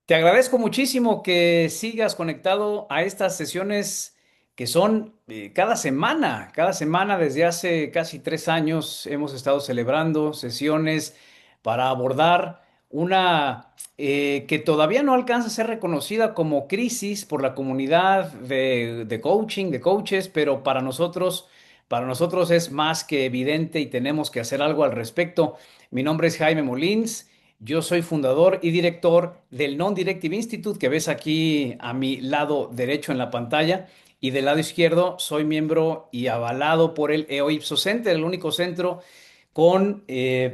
Te agradezco muchísimo que sigas conectado a estas sesiones que son cada semana desde hace casi 3 años hemos estado celebrando sesiones para abordar una que todavía no alcanza a ser reconocida como crisis por la comunidad de coaching, de coaches, pero para nosotros es más que evidente y tenemos que hacer algo al respecto. Mi nombre es Jaime Molins. Yo soy fundador y director del Non-Directive Institute que ves aquí a mi lado derecho en la pantalla y del lado izquierdo soy miembro y avalado por el EO Ipsos Center, el único centro con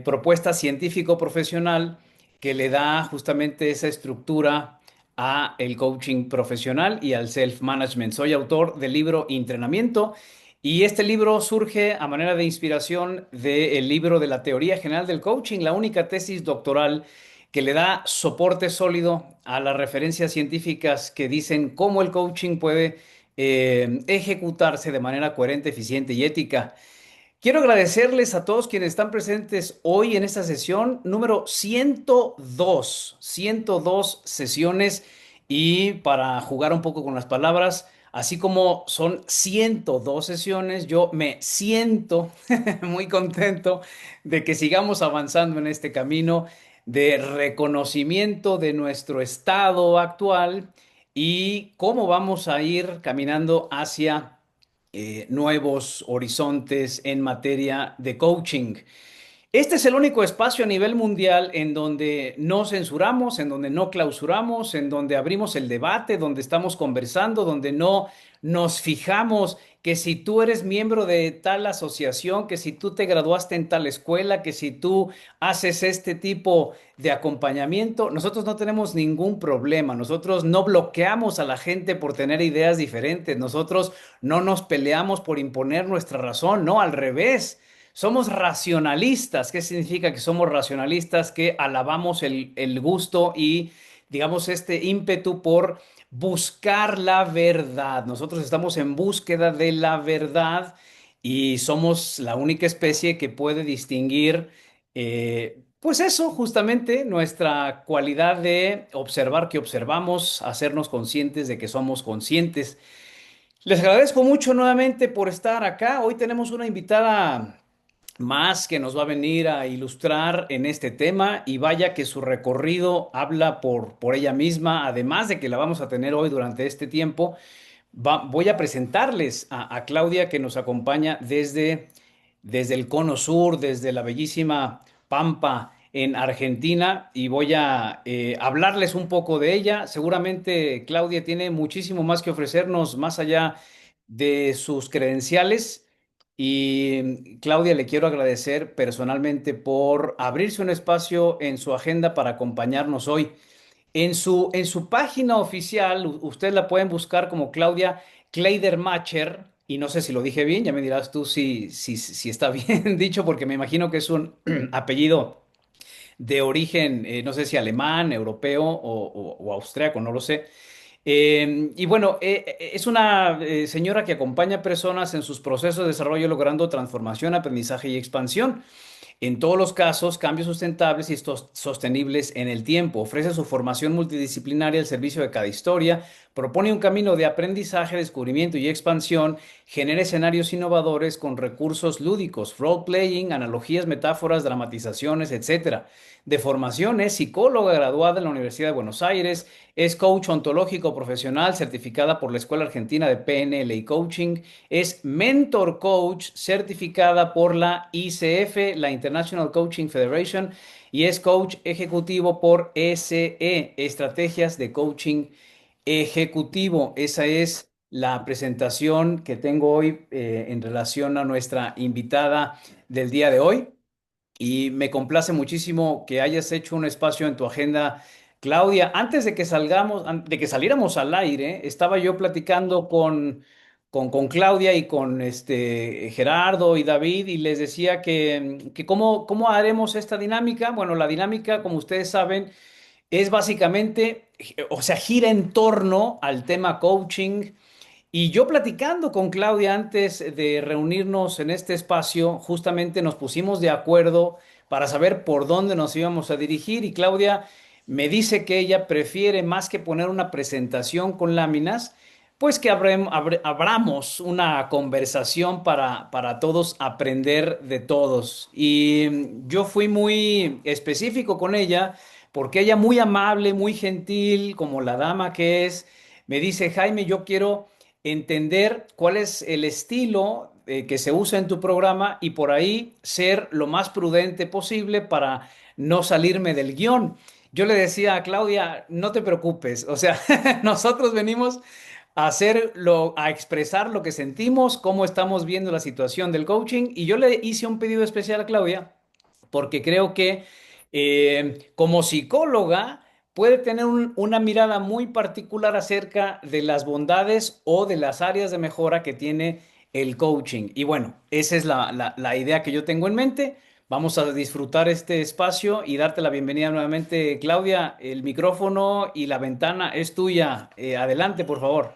propuesta científico-profesional que le da justamente esa estructura a el coaching profesional y al self-management. Soy autor del libro Entrenamiento y este libro surge a manera de inspiración del libro de la teoría general del coaching, la única tesis doctoral que le da soporte sólido a las referencias científicas que dicen cómo el coaching puede ejecutarse de manera coherente, eficiente y ética. Quiero agradecerles a todos quienes están presentes hoy en esta sesión número 102 sesiones y para jugar un poco con las palabras, así como son 102 sesiones, yo me siento muy contento de que sigamos avanzando en este camino de reconocimiento de nuestro estado actual y cómo vamos a ir caminando hacia nuevos horizontes en materia de coaching. Este es el único espacio a nivel mundial en donde no censuramos, en donde no clausuramos, en donde abrimos el debate, donde estamos conversando, donde no nos fijamos que si tú eres miembro de tal asociación, que si tú te graduaste en tal escuela, que si tú haces este tipo de acompañamiento, nosotros no tenemos ningún problema. Nosotros no bloqueamos a la gente por tener ideas diferentes. Nosotros no nos peleamos por imponer nuestra razón, no, al revés. Somos racionalistas. ¿Qué significa que somos racionalistas? Que alabamos el gusto y, digamos, este ímpetu por buscar la verdad. Nosotros estamos en búsqueda de la verdad y somos la única especie que puede distinguir, pues eso, justamente, nuestra cualidad de observar que observamos, hacernos conscientes de que somos conscientes. Les agradezco mucho nuevamente por estar acá. Hoy tenemos una invitada más que nos va a venir a ilustrar en este tema y vaya que su recorrido habla por ella misma, además de que la vamos a tener hoy durante este tiempo. Voy a presentarles a Claudia que nos acompaña desde el Cono Sur, desde la bellísima Pampa en Argentina y voy a hablarles un poco de ella. Seguramente Claudia tiene muchísimo más que ofrecernos más allá de sus credenciales. Y Claudia, le quiero agradecer personalmente por abrirse un espacio en su agenda para acompañarnos hoy. En su página oficial, ustedes la pueden buscar como Claudia Kleidermacher, y no sé si lo dije bien, ya me dirás tú si está bien dicho, porque me imagino que es un apellido de origen, no sé si alemán, europeo o austriaco, no lo sé. Y bueno, es una señora que acompaña a personas en sus procesos de desarrollo logrando transformación, aprendizaje y expansión. En todos los casos, cambios sustentables y sostenibles en el tiempo. Ofrece su formación multidisciplinaria al servicio de cada historia, propone un camino de aprendizaje, descubrimiento y expansión, genera escenarios innovadores con recursos lúdicos, role-playing, analogías, metáforas, dramatizaciones, etcétera. De formación es psicóloga graduada en la Universidad de Buenos Aires, es coach ontológico profesional certificada por la Escuela Argentina de PNL y Coaching, es mentor coach certificada por la ICF, la International Coaching Federation, y es coach ejecutivo por SE, Estrategias de Coaching Ejecutivo. Esa es la presentación que tengo hoy en relación a nuestra invitada del día de hoy. Y me complace muchísimo que hayas hecho un espacio en tu agenda, Claudia. Antes de que de que saliéramos al aire, estaba yo platicando con Claudia y con Gerardo y David y les decía que cómo haremos esta dinámica. Bueno, la dinámica, como ustedes saben, es básicamente, o sea, gira en torno al tema coaching. Y yo platicando con Claudia antes de reunirnos en este espacio, justamente nos pusimos de acuerdo para saber por dónde nos íbamos a dirigir y Claudia me dice que ella prefiere más que poner una presentación con láminas, pues que abramos una conversación para todos aprender de todos. Y yo fui muy específico con ella porque ella muy amable, muy gentil, como la dama que es, me dice, Jaime, yo quiero entender cuál es el estilo que se usa en tu programa y por ahí ser lo más prudente posible para no salirme del guión. Yo le decía a Claudia, no te preocupes, o sea, nosotros venimos a hacerlo, a expresar lo que sentimos, cómo estamos viendo la situación del coaching y yo le hice un pedido especial a Claudia porque creo que como psicóloga puede tener una mirada muy particular acerca de las bondades o de las áreas de mejora que tiene el coaching. Y bueno, esa es la idea que yo tengo en mente. Vamos a disfrutar este espacio y darte la bienvenida nuevamente, Claudia. El micrófono y la ventana es tuya. Adelante, por favor.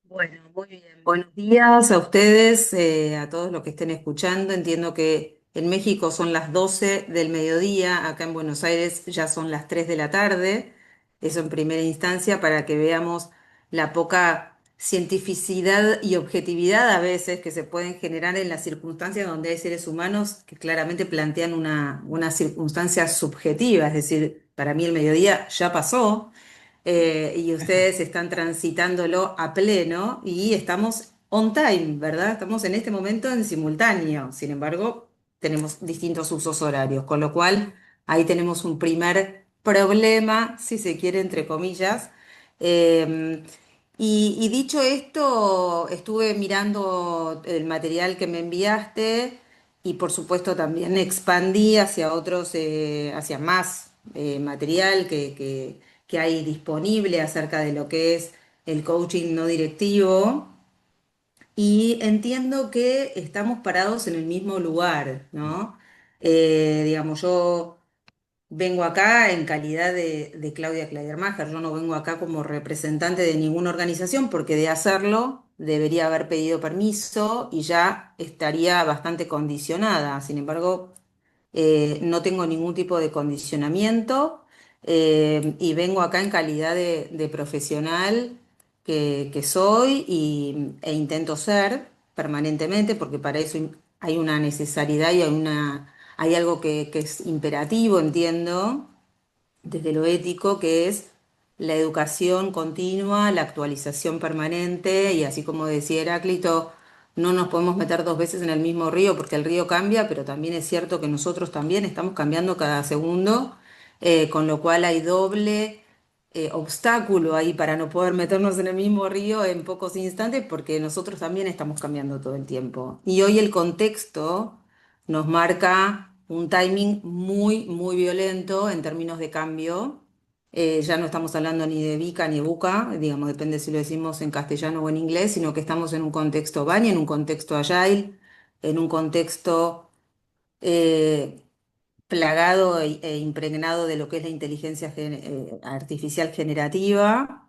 Bueno, muy bien. Buenos días a ustedes, a todos los que estén escuchando. Entiendo que en México son las 12 del mediodía, acá en Buenos Aires ya son las 3 de la tarde. Eso en primera instancia para que veamos la poca cientificidad y objetividad a veces que se pueden generar en las circunstancias donde hay seres humanos que claramente plantean una circunstancia subjetiva. Es decir, para mí el mediodía ya pasó y ustedes están transitándolo a pleno y estamos on time, ¿verdad? Estamos en este momento en simultáneo. Sin embargo, tenemos distintos usos horarios, con lo cual ahí tenemos un primer problema, si se quiere, entre comillas. Eh, y dicho esto, estuve mirando el material que me enviaste y por supuesto también expandí hacia otros, hacia más material que hay disponible acerca de lo que es el coaching no directivo. Y entiendo que estamos parados en el mismo lugar, ¿no? Digamos, yo vengo acá en calidad de Claudia Kleidermacher, yo no vengo acá como representante de ninguna organización porque de hacerlo debería haber pedido permiso y ya estaría bastante condicionada. Sin embargo, no tengo ningún tipo de condicionamiento y vengo acá en calidad de profesional que soy e intento ser permanentemente porque para eso hay una necesidad y hay algo que es imperativo, entiendo desde lo ético, que es la educación continua, la actualización permanente, y así como decía Heráclito, no nos podemos meter dos veces en el mismo río porque el río cambia, pero también es cierto que nosotros también estamos cambiando cada segundo, con lo cual hay doble obstáculo ahí para no poder meternos en el mismo río en pocos instantes porque nosotros también estamos cambiando todo el tiempo. Y hoy el contexto nos marca un timing muy, muy violento en términos de cambio. Ya no estamos hablando ni de bica ni buca, digamos, depende si lo decimos en castellano o en inglés, sino que estamos en un contexto Bunny, en un contexto agile, en un contexto eh, plagado e impregnado de lo que es la inteligencia artificial generativa,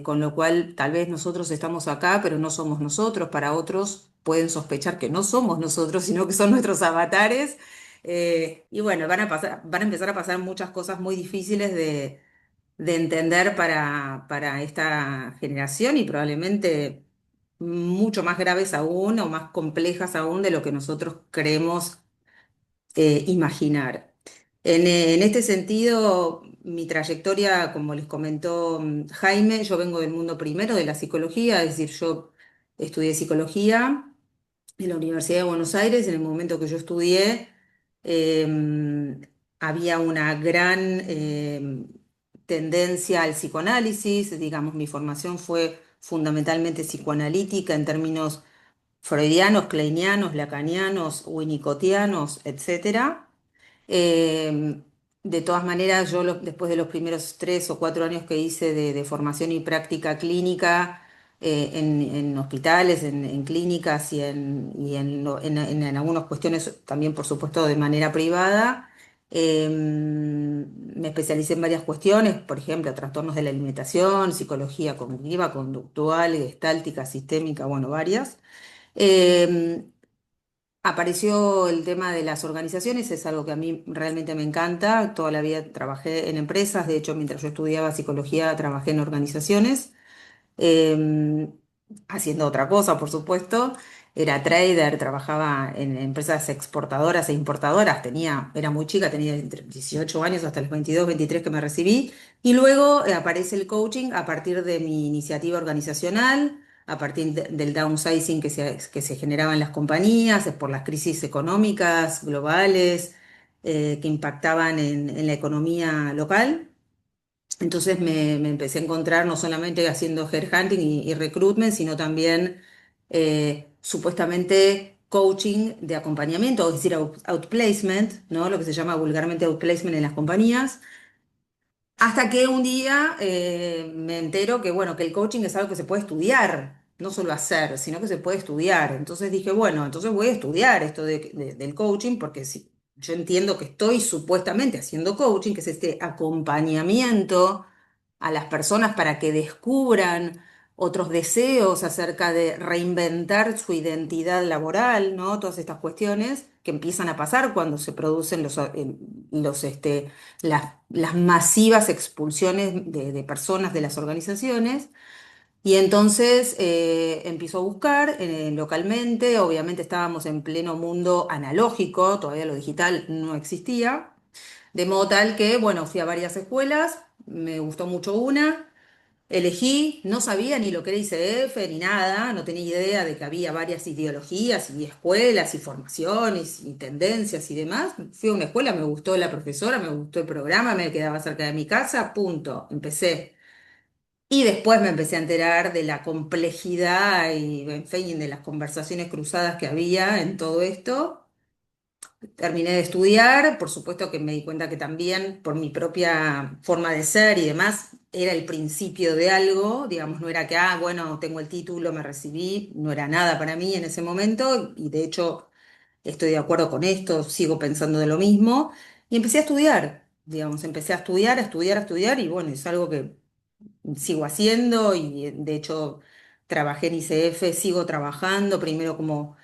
con lo cual tal vez nosotros estamos acá, pero no somos nosotros. Para otros pueden sospechar que no somos nosotros, sino que son nuestros avatares. Y bueno, van a empezar a pasar muchas cosas muy difíciles de entender para esta generación y probablemente mucho más graves aún o más complejas aún de lo que nosotros creemos imaginar. En este sentido, mi trayectoria, como les comentó Jaime, yo vengo del mundo primero de la psicología, es decir, yo estudié psicología en la Universidad de Buenos Aires. En el momento que yo estudié, eh, había una gran tendencia al psicoanálisis, digamos, mi formación fue fundamentalmente psicoanalítica en términos freudianos, kleinianos, lacanianos, winnicottianos, etcétera. Eh, de todas maneras, yo después de los primeros 3 o 4 años que hice de formación y práctica clínica en hospitales, en clínicas y en algunas cuestiones también, por supuesto, de manera privada, me especialicé en varias cuestiones, por ejemplo, trastornos de la alimentación, psicología cognitiva, conductual, gestáltica, sistémica, bueno, varias. Eh, apareció el tema de las organizaciones, es algo que a mí realmente me encanta. Toda la vida trabajé en empresas, de hecho, mientras yo estudiaba psicología, trabajé en organizaciones, eh, haciendo otra cosa, por supuesto. Era trader, trabajaba en empresas exportadoras e importadoras. Era muy chica, tenía entre 18 años hasta los 22, 23 que me recibí. Y luego aparece el coaching a partir de mi iniciativa organizacional, a partir del downsizing que se generaba en las compañías, por las crisis económicas globales que impactaban en la economía local. Entonces me empecé a encontrar no solamente haciendo headhunting y recruitment, sino también supuestamente coaching de acompañamiento, es decir, outplacement, ¿no? Lo que se llama vulgarmente outplacement en las compañías. Hasta que un día me entero que, bueno, que el coaching es algo que se puede estudiar, no solo hacer, sino que se puede estudiar. Entonces dije, bueno, entonces voy a estudiar esto del coaching, porque si, yo entiendo que estoy supuestamente haciendo coaching, que es este acompañamiento a las personas para que descubran otros deseos acerca de reinventar su identidad laboral, ¿no? Todas estas cuestiones que empiezan a pasar cuando se producen las masivas expulsiones de personas de las organizaciones. Y entonces empiezo a buscar localmente, obviamente estábamos en pleno mundo analógico, todavía lo digital no existía, de modo tal que, bueno, fui a varias escuelas, me gustó mucho una. Elegí, no sabía ni lo que era ICF ni nada, no tenía idea de que había varias ideologías y escuelas y formaciones y tendencias y demás. Fui a una escuela, me gustó la profesora, me gustó el programa, me quedaba cerca de mi casa, punto, empecé. Y después me empecé a enterar de la complejidad y, en fin, de las conversaciones cruzadas que había en todo esto. Terminé de estudiar, por supuesto que me di cuenta que también por mi propia forma de ser y demás era el principio de algo, digamos, no era que, bueno, tengo el título, me recibí, no era nada para mí en ese momento y de hecho estoy de acuerdo con esto, sigo pensando de lo mismo y empecé a estudiar, digamos, empecé a estudiar, a estudiar, a estudiar y bueno, es algo que sigo haciendo y de hecho trabajé en ICF, sigo trabajando, primero como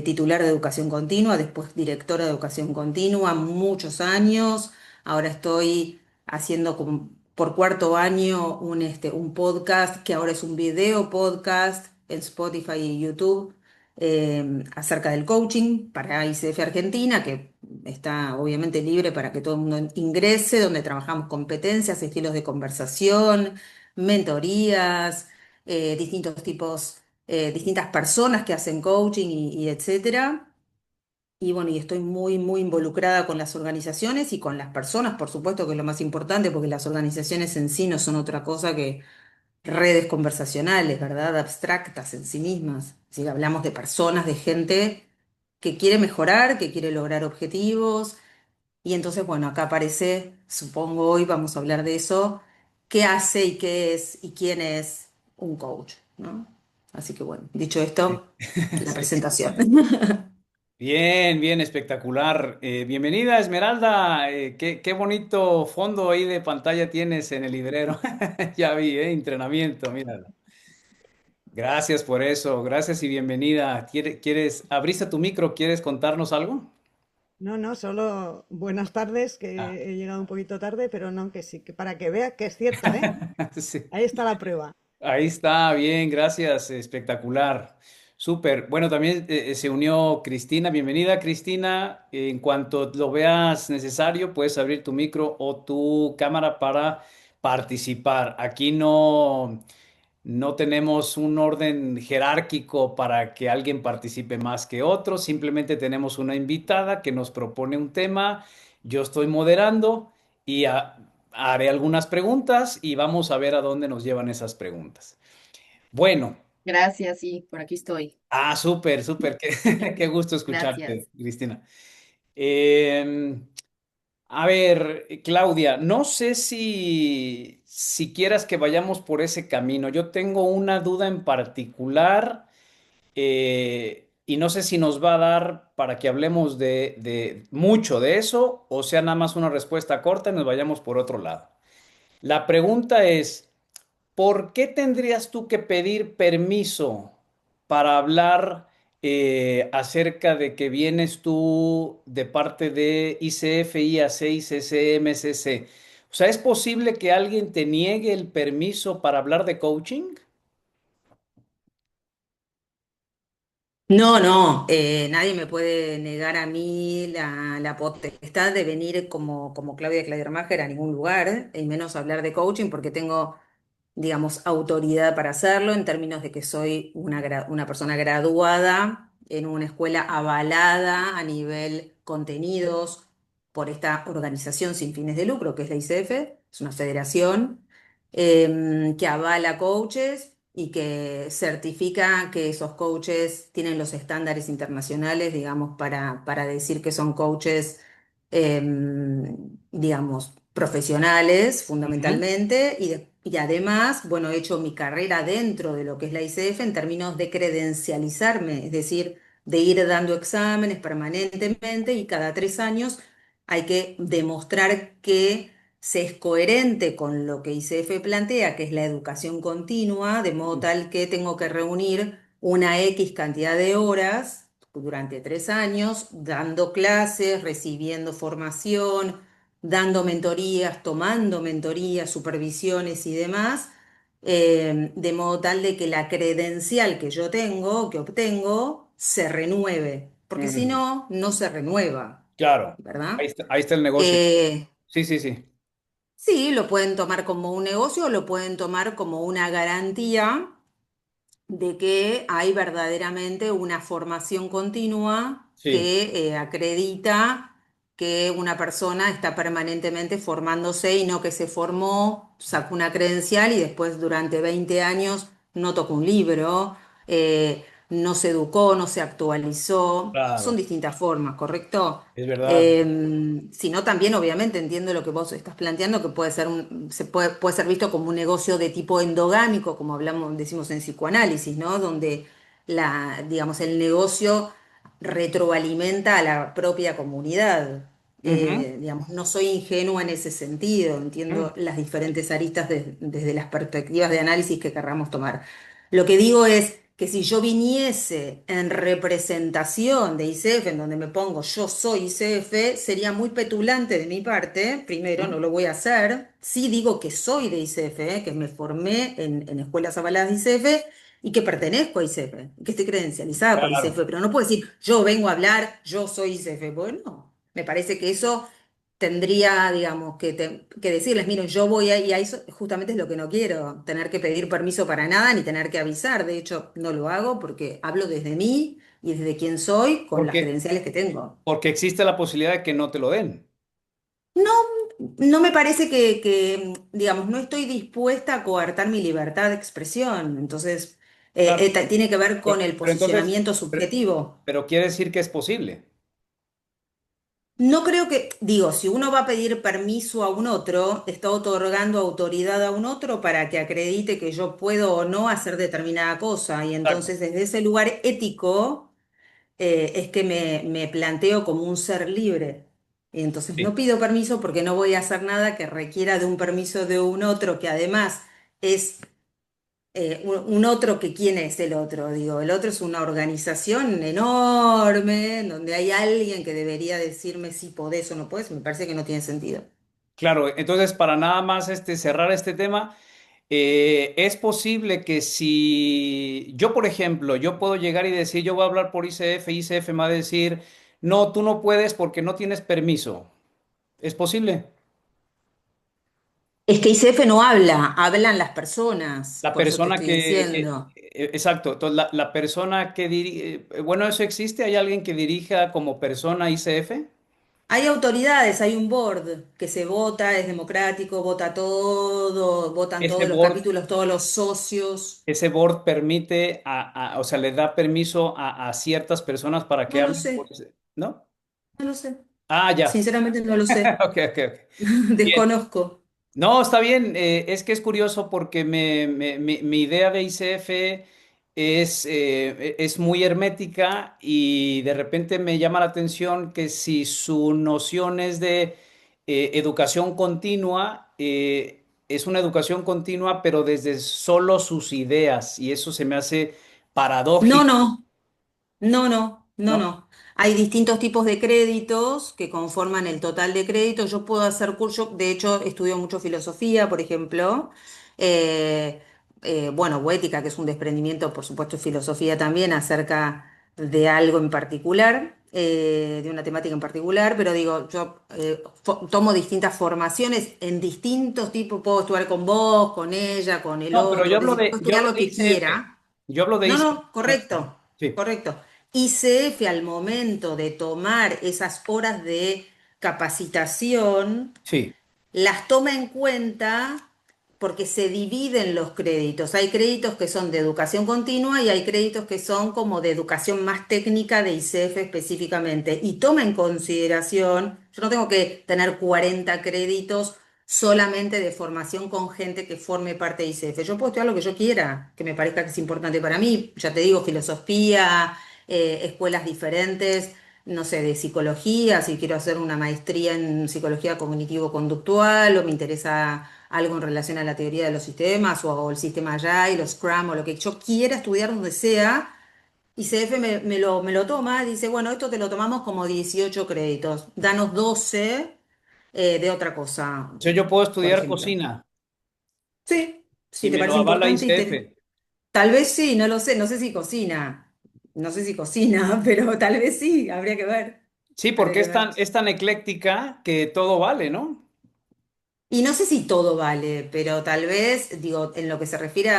titular de educación continua, después directora de educación continua, muchos años. Ahora estoy haciendo por cuarto año un podcast que ahora es un video podcast en Spotify y YouTube acerca del coaching para ICF Argentina, que está obviamente libre para que todo el mundo ingrese, donde trabajamos competencias, estilos de conversación, mentorías, distintos tipos, distintas personas que hacen coaching y etcétera. Y bueno, y estoy muy, muy involucrada con las organizaciones y con las personas, por supuesto, que es lo más importante, porque las organizaciones en sí no son otra cosa que redes conversacionales, ¿verdad? Abstractas en sí mismas. Si hablamos de personas, de gente que quiere mejorar, que quiere lograr objetivos. Y entonces, bueno, acá aparece, supongo hoy vamos a hablar de eso, qué hace y qué es y quién es un coach, ¿no? Así que bueno, dicho Sí. esto, la Sí. presentación. Bien, bien, espectacular. Bienvenida, Esmeralda. Qué bonito fondo ahí de pantalla tienes en el librero. Ya vi, entrenamiento, mira. Gracias por eso, gracias y bienvenida. ¿Abriste tu micro? ¿Quieres contarnos algo? No, no, solo buenas tardes, Ah, que he llegado un poquito tarde, pero no, que sí, que para que veas que es cierto, ¿eh? sí. Ahí está la prueba. Ahí está, bien, gracias, espectacular. Súper. Bueno, también se unió Cristina. Bienvenida, Cristina. En cuanto lo veas necesario, puedes abrir tu micro o tu cámara para participar. Aquí no tenemos un orden jerárquico para que alguien participe más que otro. Simplemente tenemos una invitada que nos propone un tema. Yo estoy moderando y haré algunas preguntas y vamos a ver a dónde nos llevan esas preguntas. Bueno, Gracias, sí, por aquí estoy. súper, súper. Qué gusto escucharte, Gracias. Cristina. Eh, a ver, Claudia, no sé si quieras que vayamos por ese camino. Yo tengo una duda en particular y no sé si nos va a dar para que hablemos de mucho de eso o sea nada más una respuesta corta y nos vayamos por otro lado. La pregunta es, ¿por qué tendrías tú que pedir permiso para hablar acerca de que vienes tú de parte de ICF, IAC, ICC, MCC. O sea, ¿es posible que alguien te niegue el permiso para hablar de coaching? No, no, nadie me puede negar a mí la potestad de venir como Claudia Kleidermacher a ningún lugar, y menos hablar de coaching, porque tengo, digamos, autoridad para hacerlo en términos de que soy una persona graduada en una escuela avalada a nivel contenidos por esta organización sin fines de lucro, que es la ICF, es una federación que avala coaches y que certifica que esos coaches tienen los estándares internacionales, digamos, para decir que son coaches, digamos, profesionales Ujú, fundamentalmente, y además, bueno, he hecho mi carrera dentro de lo que es la ICF en términos de credencializarme, es decir, de ir dando exámenes permanentemente y cada 3 años hay que demostrar que se es coherente con lo que ICF plantea, que es la educación continua, de modo tal que tengo que reunir una X cantidad de horas durante 3 años, dando clases, recibiendo formación, dando mentorías, tomando mentorías, supervisiones y demás, de modo tal de que la credencial que yo tengo, que obtengo, se renueve, porque si ujú. no, no se renueva, Claro, ¿verdad? ahí está el negocio. Eh, Sí, sí, sí. Sí, lo pueden tomar como un negocio o lo pueden tomar como una garantía de que hay verdaderamente una formación continua Sí, que acredita que una persona está permanentemente formándose y no que se formó, sacó una credencial y después durante 20 años no tocó un libro, no se educó, no se actualizó. Son claro, distintas formas, ¿correcto? es verdad. Sino también, obviamente, entiendo lo que vos estás planteando, que puede ser puede ser visto como un negocio de tipo endogámico, como hablamos, decimos en psicoanálisis, ¿no? Donde digamos, el negocio retroalimenta a la propia comunidad. Ujú, Digamos, no soy ingenua en ese sentido, entiendo ujú. las diferentes aristas desde las perspectivas de análisis que querramos tomar. Lo que digo es que si yo viniese en representación de ICF, en donde me pongo yo soy ICF, sería muy petulante de mi parte. Primero, no Ujú. lo voy a hacer. Sí digo que soy de ICF, que me formé en escuelas avaladas de ICF y que pertenezco a ICF, que estoy credencializada por Claro, ICF, pero no puedo decir yo vengo a hablar, yo soy ICF. Bueno, me parece que eso tendría, digamos, que decirles, miren, yo voy ahí, a eso justamente es lo que no quiero, tener que pedir permiso para nada ni tener que avisar. De hecho, no lo hago porque hablo desde mí y desde quién soy con las porque, credenciales que tengo. porque existe la posibilidad de que no te lo den. No, no me parece digamos, no estoy dispuesta a coartar mi libertad de expresión. Entonces, Claro, tiene que ver con el pero entonces, posicionamiento pero, subjetivo. pero quiere decir que es posible. No creo que, digo, si uno va a pedir permiso a un otro, está otorgando autoridad a un otro para que acredite que yo puedo o no hacer determinada cosa. Y Exacto. entonces desde ese lugar ético es que me planteo como un ser libre. Y entonces no Sí. pido permiso porque no voy a hacer nada que requiera de un permiso de un otro que además es un otro que quién es el otro. Digo, el otro es una organización enorme en donde hay alguien que debería decirme si podés o no podés. Me parece que no tiene sentido. Claro, entonces para nada más cerrar este tema, es posible que si yo, por ejemplo, yo puedo llegar y decir, yo voy a hablar por ICF, ICF me va a decir, no, tú no puedes porque no tienes permiso. ¿Es posible? Es que ICF no habla, hablan las personas, La por eso te persona estoy diciendo. exacto, entonces la persona que dirige, bueno, ¿eso existe? ¿Hay alguien que dirija como persona ICF? Hay autoridades, hay un board que se vota, es democrático, vota todo, votan Ese todos los board, capítulos, todos los socios. ese board permite, o sea, le da permiso a ciertas personas para que No lo hablen por sé, ese, ¿no? no lo sé. Ah, ya. Sinceramente no lo sé. Ok, ok, ok. Bien. Desconozco. No, está bien. Es que es curioso porque mi idea de ICF es muy hermética y de repente me llama la atención que si su noción es de educación continua, es una educación continua, pero desde solo sus ideas y eso se me hace No, paradójico. no. No, no, no, ¿no? no. Hay distintos tipos de créditos que conforman el total de créditos. Yo puedo hacer curso, de hecho, estudio mucho filosofía, por ejemplo. Eh, bueno, o ética, que es un desprendimiento, por supuesto, y filosofía también acerca de algo en particular, de una temática en particular, pero digo, yo tomo distintas formaciones en distintos tipos, puedo estudiar con vos, con ella, con el No, pero otro, que si puedo yo estudiar hablo lo de que ICF. quiera. Yo hablo de No, ICF. no, correcto, Sí, correcto. ICF al momento de tomar esas horas de capacitación, sí. las toma en cuenta porque se dividen los créditos. Hay créditos que son de educación continua y hay créditos que son como de educación más técnica de ICF específicamente. Y toma en consideración, yo no tengo que tener 40 créditos solamente de formación con gente que forme parte de ICF. Yo puedo estudiar lo que yo quiera, que me parezca que es importante para mí. Ya te digo, filosofía, escuelas diferentes, no sé, de psicología, si quiero hacer una maestría en psicología cognitivo-conductual o me interesa algo en relación a la teoría de los sistemas o el sistema Agile o Scrum o lo que yo quiera estudiar donde sea. ICF me lo toma, dice, bueno, esto te lo tomamos como 18 créditos, danos 12 de otra cosa, Yo puedo por estudiar ejemplo. cocina Sí, y si te me lo parece avala importante ICF. tal vez sí, no lo sé, no sé si cocina, no sé si cocina, pero tal vez sí, habría que ver, Sí, habría porque que ver. es tan ecléctica que todo vale, ¿no? Y no sé si todo vale, pero tal vez, digo, en lo que se refiere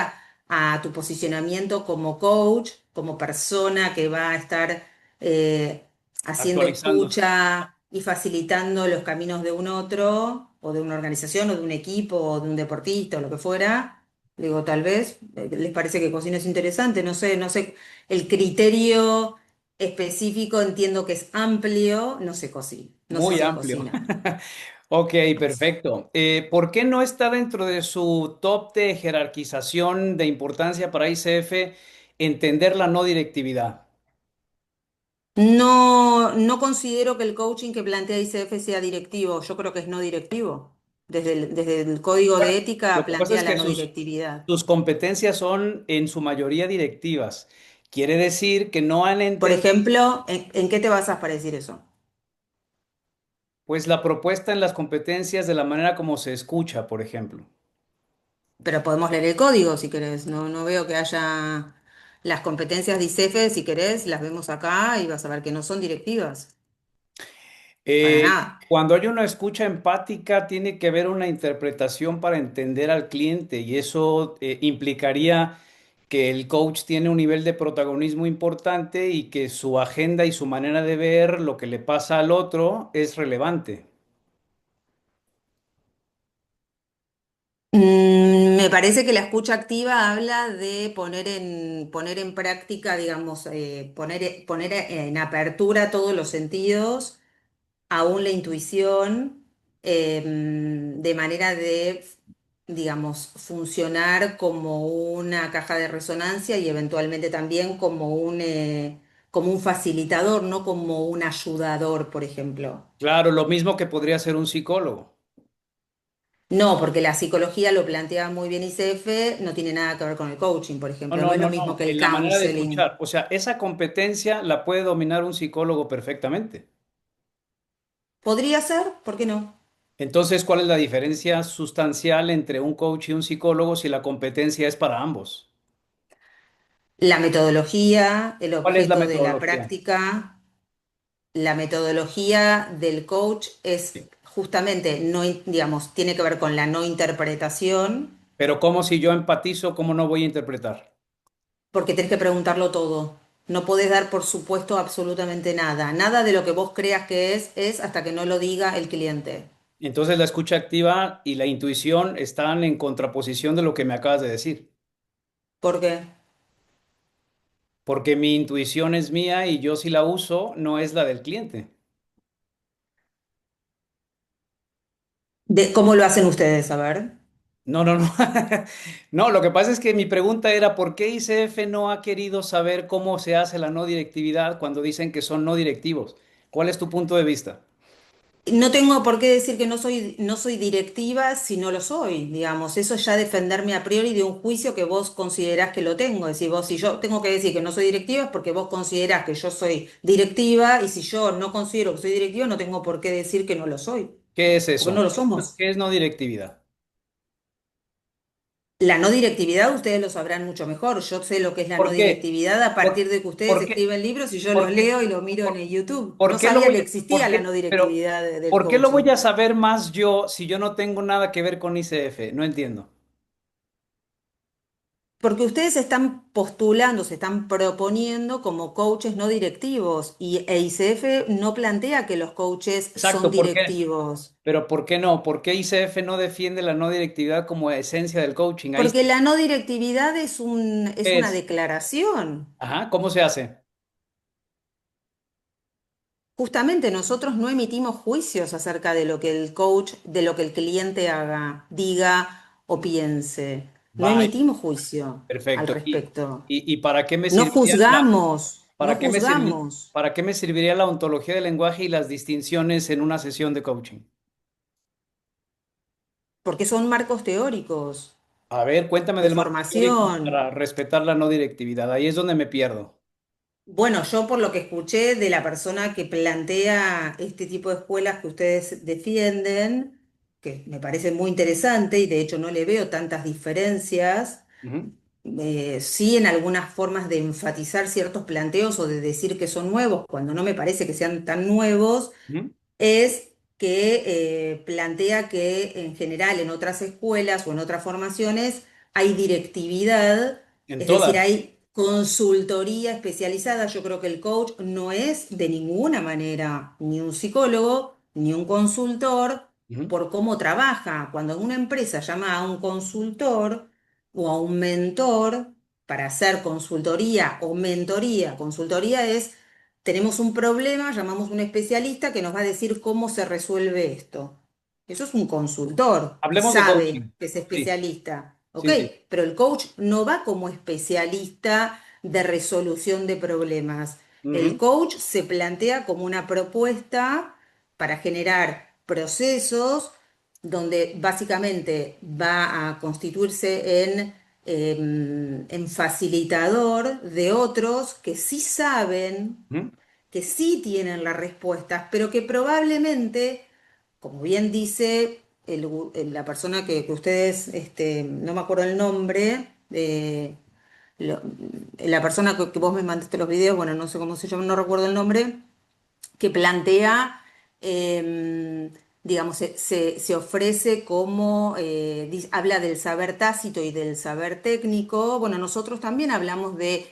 a tu posicionamiento como coach, como persona que va a estar eh, haciendo Actualizándose. escucha y facilitando los caminos de un otro, o de una organización, o de un equipo, o de un deportista, o lo que fuera, digo, tal vez les parece que cocina es interesante, no sé, no sé, el criterio específico entiendo que es amplio, no sé cocina, no sé Muy si es amplio. cocina. Ok, perfecto. ¿Por qué no está dentro de su top de jerarquización de importancia para ICF entender la no directividad? No, no considero que el coaching que plantea ICF sea directivo. Yo creo que es no directivo. Desde el código Bueno, de ética lo que pasa plantea es la que no directividad. sus competencias son en su mayoría directivas. Quiere decir que no han Por entendido ejemplo, ¿en qué te basas para decir eso? pues la propuesta en las competencias de la manera como se escucha, por ejemplo. Pero podemos leer el código si querés. No, no veo que haya las competencias de ICF, si querés, las vemos acá y vas a ver que no son directivas. Para Eh, nada. Cuando hay una escucha empática, tiene que haber una interpretación para entender al cliente y eso implicaría que el coach tiene un nivel de protagonismo importante y que su agenda y su manera de ver lo que le pasa al otro es relevante. Me parece que la escucha activa habla de poner en práctica, digamos, poner en apertura todos los sentidos, aún la intuición, de manera de, digamos, funcionar como una caja de resonancia y eventualmente también como un facilitador, no como un ayudador, por ejemplo. Claro, lo mismo que podría ser un psicólogo. No, porque la psicología lo plantea muy bien ICF, no tiene nada que ver con el coaching, por No, ejemplo, no no, es lo no, mismo no, que el en la manera de counseling. escuchar. O sea, esa competencia la puede dominar un psicólogo perfectamente. ¿Podría ser? ¿Por qué no? Entonces, ¿cuál es la diferencia sustancial entre un coach y un psicólogo si la competencia es para ambos? La metodología, el ¿Cuál es la objeto de la metodología? práctica, la metodología del coach es justamente, no, digamos, tiene que ver con la no interpretación, Pero ¿cómo si yo empatizo, cómo no voy a interpretar? porque tenés que preguntarlo todo. No podés dar por supuesto absolutamente nada. Nada de lo que vos creas que es hasta que no lo diga el cliente. Entonces la escucha activa y la intuición están en contraposición de lo que me acabas de decir, ¿Por qué? porque mi intuición es mía y yo si la uso no es la del cliente. ¿Cómo lo hacen ustedes? A ver. No, no, no. No, lo que pasa es que mi pregunta era, ¿por qué ICF no ha querido saber cómo se hace la no directividad cuando dicen que son no directivos? ¿Cuál es tu punto de vista? No tengo por qué decir que no soy directiva si no lo soy, digamos. Eso es ya defenderme a priori de un juicio que vos considerás que lo tengo. Es decir, vos, si yo tengo que decir que no soy directiva es porque vos considerás que yo soy directiva y si yo no considero que soy directiva no tengo por qué decir que no lo soy, ¿Qué es porque no eso? lo somos. ¿Qué es no directividad? La no directividad ustedes lo sabrán mucho mejor. Yo sé lo que es la no ¿Por qué? directividad a partir ¿Por, de que ustedes por qué? escriben libros y yo los ¿Por qué? leo y lo miro en ¿Por, el YouTube. por No qué lo sabía voy que a, por existía la no qué, pero, directividad del ¿por qué lo voy coaching. a saber más yo si yo no tengo nada que ver con ICF? No entiendo. Porque ustedes se están postulando, se están proponiendo como coaches no directivos y ICF no plantea que los coaches son Exacto, ¿por qué? directivos. Pero ¿por qué no? ¿Por qué ICF no defiende la no directividad como esencia del coaching? Ahí Porque sí la no directividad es una es. declaración. Ajá, ¿cómo se hace? Justamente nosotros no emitimos juicios acerca de lo que el coach, de lo que el cliente haga, diga o piense. No Vaya, emitimos juicio al perfecto. respecto. Y para qué me No serviría la, juzgamos, no para qué me juzgamos, para qué me serviría la ontología del lenguaje y las distinciones en una sesión de coaching? porque son marcos teóricos A ver, cuéntame de del marco teórico formación. para respetar la no directividad. Ahí es donde me pierdo. Bueno, yo por lo que escuché de la persona que plantea este tipo de escuelas que ustedes defienden, que me parece muy interesante y de hecho no le veo tantas diferencias, Ujú, sí en algunas formas de enfatizar ciertos planteos o de decir que son nuevos, cuando no me parece que sean tan nuevos, ujú. es que plantea que en general en otras escuelas o en otras formaciones hay directividad, En es decir, todas. hay consultoría especializada. Yo creo que el coach no es de ninguna manera ni un psicólogo ni un consultor Ujú, por cómo trabaja. Cuando una empresa llama a un consultor o a un mentor para hacer consultoría o mentoría, consultoría es tenemos un problema, llamamos a un especialista que nos va a decir cómo se resuelve esto. Eso es un consultor y hablemos de sabe coaching. que es Sí, especialista, ¿ok? sí, sí. Pero el coach no va como especialista de resolución de problemas. El Ujú, coach se plantea como una propuesta para generar procesos donde básicamente va a constituirse en facilitador de otros que sí saben, ujú, que sí tienen las respuestas, pero que probablemente, como bien dice la persona que ustedes, no me acuerdo el nombre, lo- la persona que vos me mandaste los videos, bueno, no sé cómo se llama, no recuerdo el nombre, que plantea, digamos, se ofrece como, habla del saber tácito y del saber técnico. Bueno, nosotros también hablamos de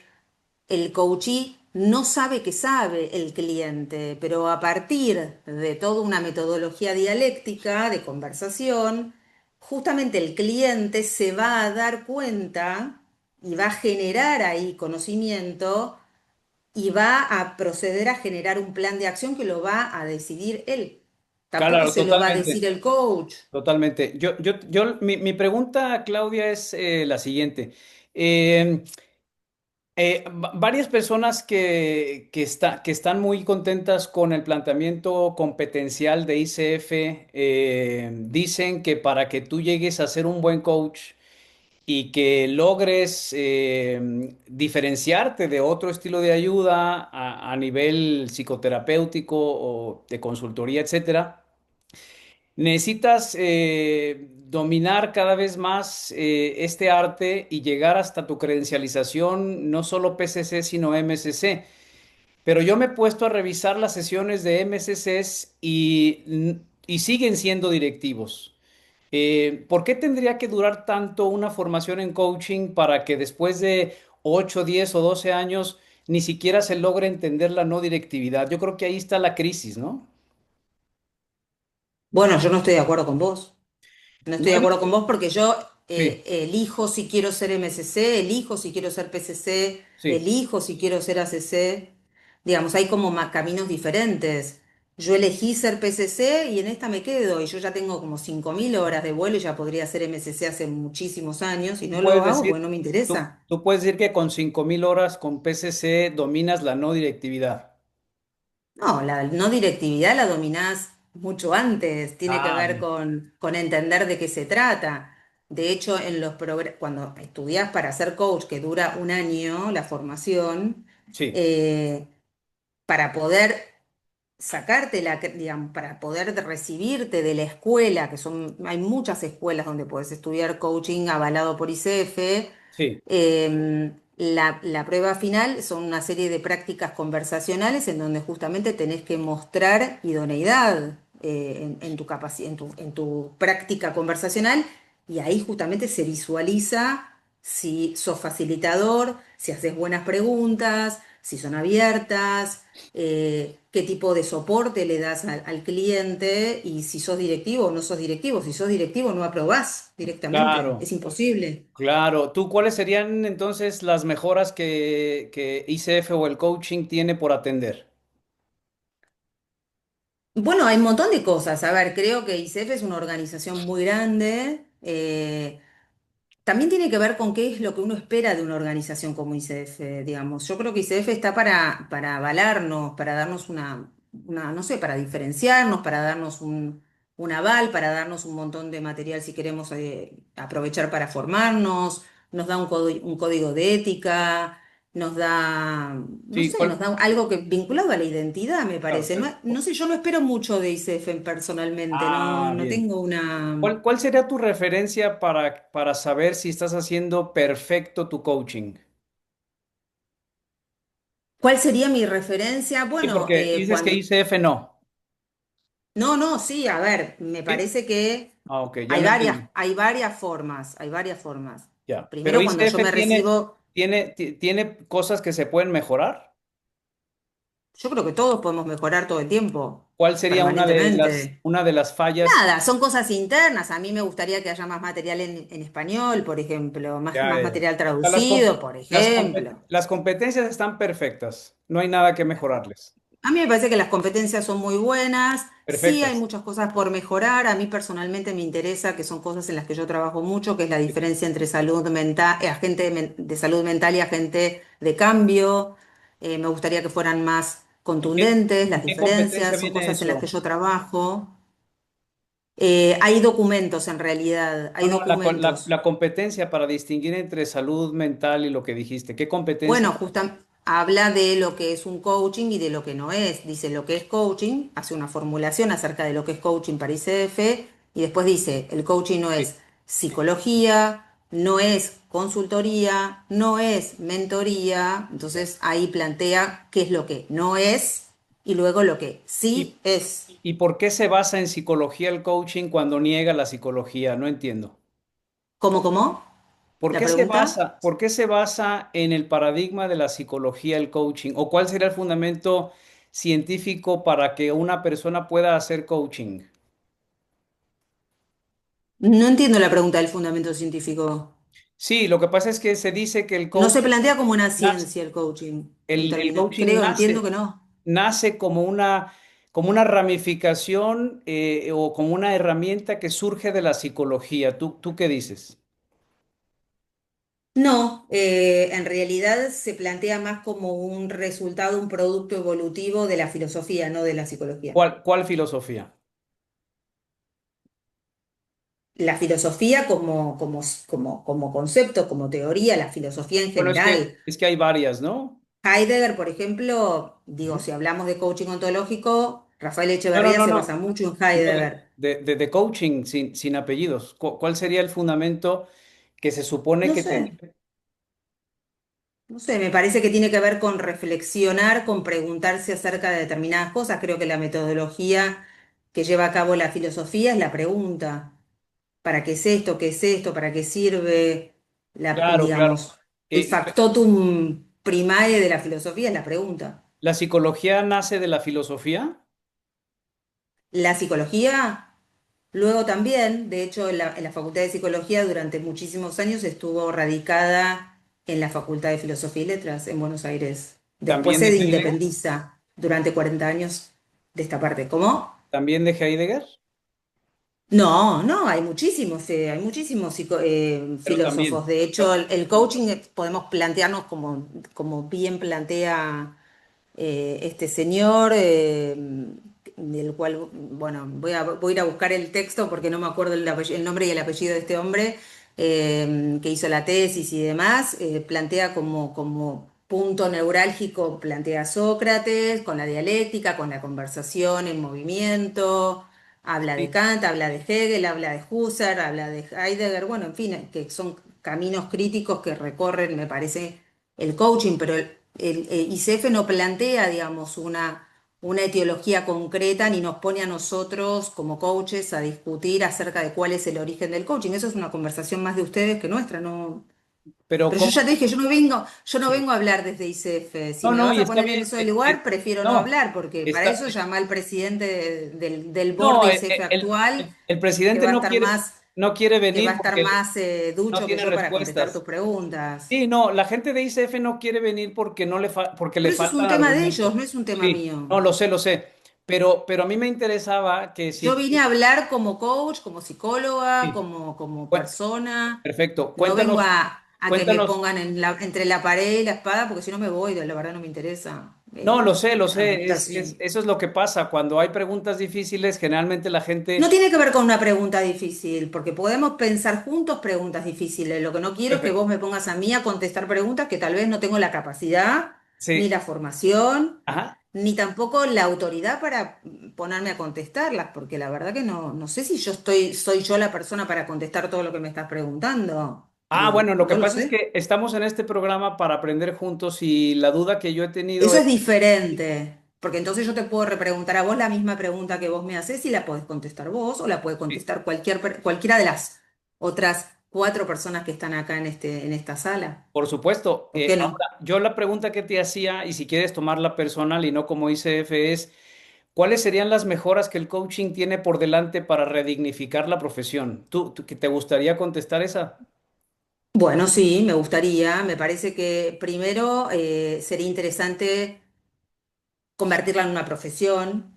el coachee no sabe que sabe el cliente, pero a partir de toda una metodología dialéctica de conversación, justamente el cliente se va a dar cuenta y va a generar ahí conocimiento y va a proceder a generar un plan de acción que lo va a decidir él. Tampoco claro, se lo va a decir totalmente. el coach. Totalmente. Mi pregunta, Claudia, es la siguiente. Eh, Varias personas que están muy contentas con el planteamiento competencial de ICF dicen que para que tú llegues a ser un buen coach y que logres diferenciarte de otro estilo de ayuda a nivel psicoterapéutico o de consultoría, etcétera, necesitas dominar cada vez más este arte y llegar hasta tu credencialización, no solo PCC, sino MCC. Pero yo me he puesto a revisar las sesiones de MCCs y siguen siendo directivos. ¿Por qué tendría que durar tanto una formación en coaching para que después de 8, 10 o 12 años ni siquiera se logre entender la no directividad? Yo creo que ahí está la crisis, ¿no? Bueno, yo no estoy de acuerdo con vos. No estoy No de hay- acuerdo con vos porque yo Sí, elijo si quiero ser MSC, elijo si quiero ser PCC, sí. elijo si quiero ser ACC. Digamos, hay como caminos diferentes. Yo elegí ser PCC y en esta me quedo y yo ya tengo como 5.000 horas de vuelo y ya podría ser MSC hace muchísimos años y Tú no lo puedes hago porque decir, no me tú, interesa. tú puedes decir que con 5.000 horas con PCC dominas la no directividad. No, la no directividad la dominás mucho antes, tiene que Ah, ver bien. con entender de qué se trata. De hecho, cuando estudias para ser coach, que dura un año la formación, Sí, eh, para poder sacarte digamos, para poder recibirte de la escuela, hay muchas escuelas donde puedes estudiar coaching avalado por ICF. sí, La prueba final son una serie de prácticas conversacionales en donde justamente tenés que mostrar idoneidad en tu en tu práctica conversacional, y ahí justamente se visualiza si sos facilitador, si haces buenas preguntas, si son abiertas, qué tipo de soporte le das al cliente, y si sos directivo o no sos directivo. Si sos directivo no aprobás directamente, claro, es imposible. claro. ¿Tú cuáles serían entonces las mejoras que ICF o el coaching tiene por atender? Bueno, hay un montón de cosas. A ver, creo que ICF es una organización muy grande. También tiene que ver con qué es lo que uno espera de una organización como ICF, digamos. Yo creo que ICF está para avalarnos, para darnos no sé, para diferenciarnos, para darnos un aval, para darnos un montón de material si queremos aprovechar para formarnos, nos da un código de ética, nos da, no Sí, sé, nos da algo que vinculado a la identidad, me claro, parece. No, no sé, yo no espero mucho de ICF personalmente, no, ah, no bien. tengo una... ¿Cuál sería tu referencia para saber si estás haciendo perfecto tu coaching? ¿Cuál sería mi referencia? Sí, Bueno, porque dices que cuando... ICF no. No, no, sí, a ver, me ¿Sí? parece que Ah, ok, ya lo entendí. hay varias formas, hay varias formas. Ya. Pero Primero, cuando yo ICF me recibo, tiene cosas que se pueden mejorar. yo creo que todos podemos mejorar todo el tiempo, ¿Cuál sería permanentemente. una de las fallas? Nada, son cosas internas. A mí me gustaría que haya más material en español, por ejemplo, Ya, más ya. material O sea, traducido, por ejemplo. las competencias están perfectas. No hay nada que mejorarles. A mí me parece que las competencias son muy buenas, sí hay Perfectas. muchas cosas por mejorar. A mí personalmente me interesa, que son cosas en las que yo trabajo mucho, que es la diferencia entre salud mental, agente de salud mental y agente de cambio. Me gustaría que fueran más contundentes las En qué competencia diferencias, son viene cosas en las que eso? yo trabajo. Hay documentos en realidad, No, hay no, documentos. la competencia para distinguir entre salud mental y lo que dijiste. ¿Qué competencia? Bueno, justamente habla de lo que es un coaching y de lo que no es. Dice lo que es coaching, hace una formulación acerca de lo que es coaching para ICF, y después dice, el coaching no Sí. es psicología, no es consultoría, no es mentoría. Ya. Entonces ahí plantea qué es lo que no es y luego lo que sí ¿Y, es. y por qué se basa en psicología el coaching cuando niega la psicología? No entiendo. ¿Cómo? ¿La pregunta? Por qué se basa en el paradigma de la psicología el coaching? ¿O cuál sería el fundamento científico para que una persona pueda hacer coaching? No entiendo la pregunta del fundamento científico. Sí, lo que pasa es que se dice que el No se coaching plantea como una nace, ciencia el coaching en el términos, coaching creo, entiendo que no. nace como una ramificación o como una herramienta que surge de la psicología. ¿Tú qué dices? No, en realidad se plantea más como un resultado, un producto evolutivo de la filosofía, no de la psicología. Cuál filosofía? La filosofía como concepto, como teoría, la filosofía en Bueno, general. es que hay varias, ¿no? Heidegger, por ejemplo, digo, Ujú. si hablamos de coaching ontológico, Rafael No, no, Echeverría no, se basa no. mucho en No, Heidegger. de coaching sin apellidos. ¿Cuál sería el fundamento que se supone No que sé, tiene? no sé, me parece que tiene que ver con reflexionar, con preguntarse acerca de determinadas cosas. Creo que la metodología que lleva a cabo la filosofía es la pregunta. ¿Para qué es esto? ¿Qué es esto? ¿Para qué sirve? Claro, claro. Digamos, el factotum primae de la filosofía es la pregunta. ¿La psicología nace de la filosofía? La psicología, luego también, de hecho, en la Facultad de Psicología durante muchísimos años estuvo radicada en la Facultad de Filosofía y Letras en Buenos Aires. Después ¿También de se Heidegger? independiza durante 40 años de esta parte. ¿Cómo? ¿También de Heidegger? No, no, hay muchísimos Pero filósofos. también. De hecho, el coaching podemos plantearnos como bien plantea este señor, del cual, bueno, voy a ir a buscar el texto porque no me acuerdo el nombre y el apellido de este hombre, que hizo la tesis y demás, plantea como punto neurálgico, plantea a Sócrates, con la dialéctica, con la conversación en movimiento, habla de Sí, Kant, habla de Hegel, habla de Husserl, habla de Heidegger, bueno, en fin, que son caminos críticos que recorren, me parece, el coaching, pero el ICF no plantea, digamos, una etiología concreta ni nos pone a nosotros como coaches a discutir acerca de cuál es el origen del coaching. Eso es una conversación más de ustedes que nuestra, ¿no? pero Pero yo ¿cómo? ya te dije, yo no Sí. vengo a hablar desde ICF. Si No, me no, vas y a está poner en bien. eso del lugar, prefiero no No, hablar, porque para está, eso llama al presidente del board no, de ICF actual, el que presidente va a estar más, no quiere que va a venir estar porque más no ducho que tiene yo para contestar tus respuestas. preguntas. Sí, no, la gente de ICF no quiere venir porque porque le Pero eso es un faltan tema de ellos, argumentos. no es un tema Sí, no, mío. lo sé. Pero a mí me interesaba que Yo si... vine a hablar como coach, como psicóloga, Sí, como cu- persona. perfecto. No vengo a que me Cuéntanos. pongan entre la pared y la espada, porque si no me voy, la verdad no me interesa. No, lo sé. Argumentación. Eso es lo que pasa. Cuando hay preguntas difíciles, generalmente la No gente... tiene que ver con una pregunta difícil, porque podemos pensar juntos preguntas difíciles. Lo que no quiero es que Perfecto. vos me pongas a mí a contestar preguntas que tal vez no tengo la capacidad, ni Sí. la formación, Ajá. ni tampoco la autoridad para ponerme a contestarlas, porque la verdad que no sé si soy yo la persona para contestar todo lo que me estás preguntando. Ah, bueno, lo que No lo pasa es sé. que estamos en este programa para aprender juntos y la duda que yo he tenido Eso es... es diferente, porque entonces yo te puedo repreguntar a vos la misma pregunta que vos me haces y la podés contestar vos o la puede Sí, contestar cualquiera de las otras cuatro personas que están acá en esta sala. por supuesto. ¿Por qué no? Ahora, yo la pregunta que te hacía, y si quieres tomarla personal y no como ICF, es, ¿cuáles serían las mejoras que el coaching tiene por delante para redignificar la profesión? ¿Que te gustaría contestar esa? Bueno, sí, me gustaría. Me parece que primero sería interesante convertirla en una profesión.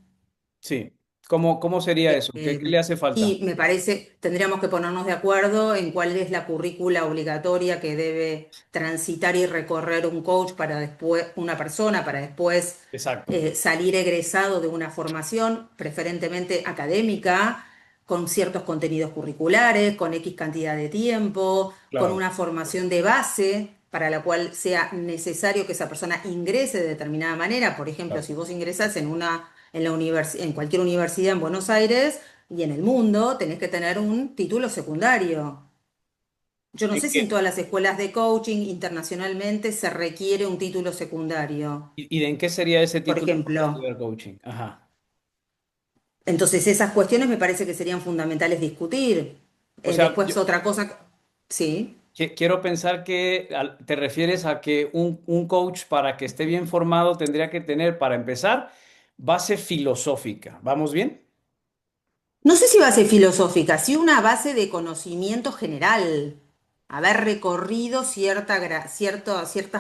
Sí. ¿Cómo sería eso? ¿Qué le hace falta? Y me parece, tendríamos que ponernos de acuerdo en cuál es la currícula obligatoria que debe transitar y recorrer un coach para después, una persona, para después Exacto. salir egresado de una formación, preferentemente académica, con ciertos contenidos curriculares, con X cantidad de tiempo, con Claro. una formación de base para la cual sea necesario que esa persona ingrese de determinada manera. Por ejemplo, Claro. si vos ingresás en cualquier universidad en Buenos Aires y en el mundo, tenés que tener un título secundario. Yo no ¿En sé si en qué? todas las escuelas de coaching internacionalmente se requiere un título secundario, ¿Y en qué sería ese por título para ejemplo. estudiar coaching? Ajá. Entonces esas cuestiones me parece que serían fundamentales discutir. O sea, Después otra cosa, sí. quiero pensar que te refieres a que un coach para que esté bien formado tendría que tener, para empezar, base filosófica. ¿Vamos bien? No sé si base filosófica, sí una base de conocimiento general, haber recorrido cierta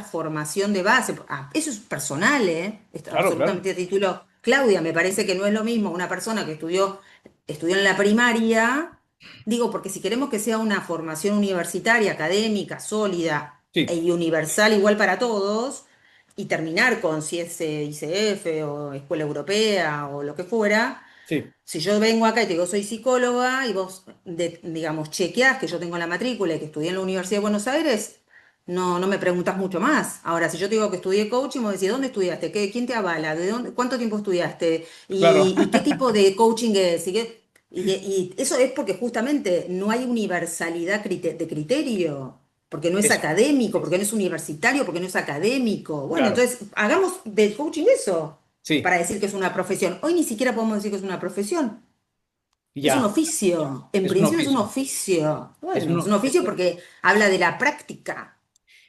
formación de base. Eso es personal, ¿eh? Es Claro, claro. absolutamente a título. Claudia, me parece que no es lo mismo una persona que estudió en la primaria, digo, porque si queremos que sea una formación universitaria, académica, sólida Sí, y universal igual para todos, y terminar con si es ICF o Escuela Europea o lo que fuera. sí, Si yo vengo acá y te digo soy psicóloga y vos, digamos, chequeás que yo tengo la matrícula y que estudié en la Universidad de Buenos Aires, no me preguntas mucho más. Ahora, si yo te digo que estudié coaching, vos decís, ¿dónde estudiaste? ¿Quién te avala? ¿Cuánto tiempo estudiaste? claro. ¿Y qué tipo de coaching es? Y eso es porque justamente no hay universalidad de criterio, porque no es Eso, académico, porque no es universitario, porque no es académico. Bueno, claro. entonces hagamos del coaching eso Sí, para decir que es una profesión. Hoy ni siquiera podemos decir que es una profesión. Es un ya. oficio. En Es un principio es un oficio. oficio. Es Bueno, es un oficio porque habla de la práctica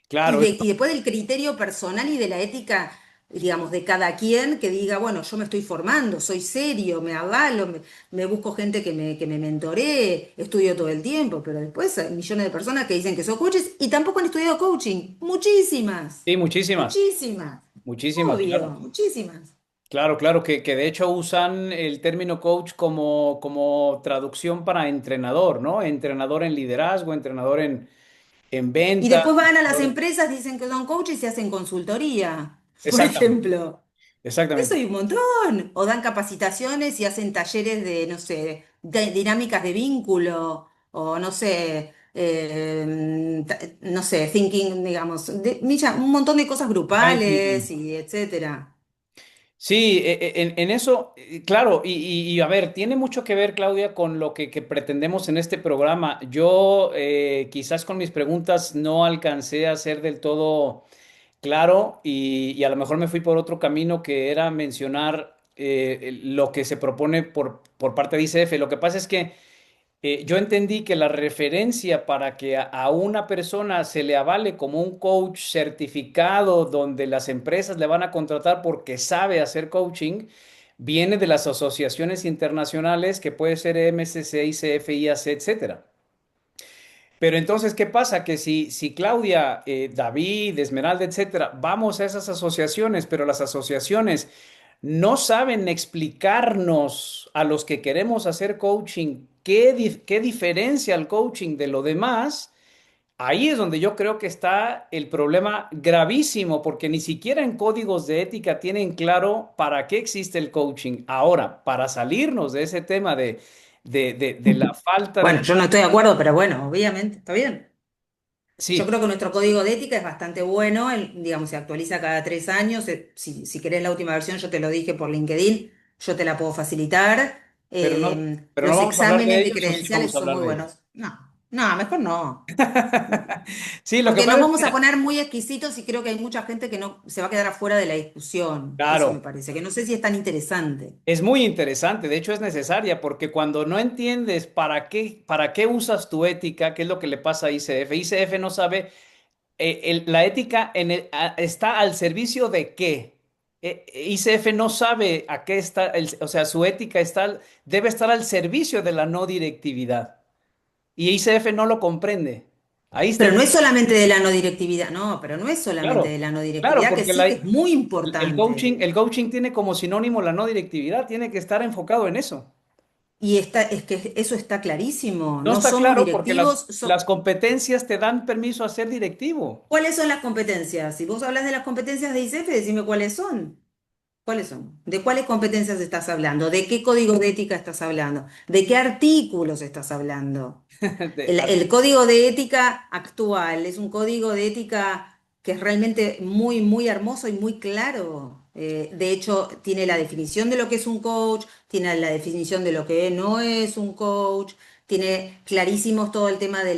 claro, y después del criterio personal y de la ética, digamos, de cada quien que diga, bueno, yo me estoy formando, soy serio, me avalo, me busco gente que me mentoree, estudio todo el tiempo, pero después hay millones de personas que dicen que son coaches y tampoco han estudiado coaching. Muchísimas, sí, muchísimas, muchísimas. muchísimas, Obvio, claro. muchísimas. Claro, claro, que de hecho usan el término coach como traducción para entrenador, ¿no? Entrenador en liderazgo, entrenador en Y venta. después van a las empresas, dicen que son coaches y se hacen consultoría, por Exactamente. ejemplo. Exactamente. Eso hay un montón. O dan capacitaciones y hacen talleres de, no sé, de dinámicas de vínculo, o no sé, no sé, thinking, digamos, mira, un montón de cosas Design grupales thinking. y etcétera. Sí, en eso, claro, y a ver, tiene mucho que ver, Claudia, con lo que pretendemos en este programa. Yo quizás con mis preguntas no alcancé a ser del todo claro y a lo mejor me fui por otro camino que era mencionar lo que se propone por parte de ICF. Lo que pasa es que yo entendí que la referencia para que a una persona se le avale como un coach certificado donde las empresas le van a contratar porque sabe hacer coaching, viene de las asociaciones internacionales que puede ser MSC, ICF, IAC, etcétera. Pero entonces, ¿qué pasa? Que si Claudia, David, Esmeralda, etcétera, vamos a esas asociaciones, pero las asociaciones no saben explicarnos a los que queremos hacer coaching qué diferencia el coaching de lo demás, ahí es donde yo creo que está el problema gravísimo, porque ni siquiera en códigos de ética tienen claro para qué existe el coaching. Ahora, para salirnos de ese tema de la falta Bueno, de... yo no estoy de acuerdo, pero bueno, obviamente, está bien. Yo Sí, creo que nuestro código de ética es bastante bueno, digamos, se actualiza cada 3 años. Si querés la última versión, yo te lo dije por LinkedIn, yo te la puedo facilitar. pero no Los vamos a hablar de exámenes de ellos o sí credenciales vamos a son hablar muy de ellos. buenos. No, no, mejor no. Sí, lo que Porque nos pasa es vamos a que, poner muy exquisitos y creo que hay mucha gente que no se va a quedar afuera de la discusión. Eso me claro, parece, que no sé si es tan interesante. es muy interesante, de hecho es necesaria, porque cuando no entiendes para qué usas tu ética, qué es lo que le pasa a ICF, ICF no sabe, la ética está al servicio de qué. ICF no sabe a qué está, o sea, su ética debe estar al servicio de la no directividad. Y ICF no lo comprende. Ahí está Pero el no es problema. solamente de la no directividad, no, pero no es solamente Claro, de la no claro, directividad, que porque sí que es muy importante. el coaching tiene como sinónimo la no directividad, tiene que estar enfocado en eso. Y es que eso está clarísimo. No No está somos claro porque directivos. las competencias te dan permiso a ser directivo. ¿Cuáles son las competencias? Si vos hablas de las competencias de ICF, decime cuáles son. ¿Cuáles son? ¿De cuáles competencias estás hablando? ¿De qué código de ética estás hablando? ¿De qué artículos estás hablando? De- El código de ética actual es un código de ética que es realmente muy, muy hermoso y muy claro. De hecho, tiene la definición de lo que es un coach, tiene la definición de lo que no es un coach, tiene clarísimos todo el tema de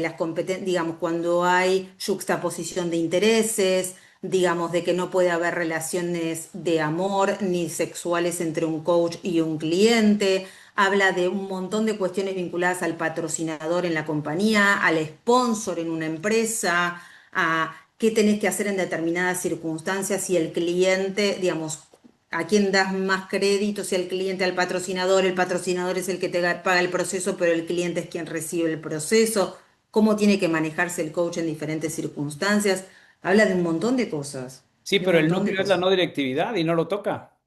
las competencias, digamos, cuando hay juxtaposición de intereses, digamos, de que no puede haber relaciones de amor ni sexuales entre un coach y un cliente. Habla de un montón de cuestiones vinculadas al patrocinador en la compañía, al sponsor en una empresa, a qué tenés que hacer en determinadas circunstancias si el cliente, digamos, a quién das más crédito, si al cliente, al patrocinador, el patrocinador es el que te paga el proceso, pero el cliente es quien recibe el proceso, cómo tiene que manejarse el coach en diferentes circunstancias. Habla de un montón de cosas, sí, de un pero el montón de núcleo es la cosas. no directividad y no lo toca.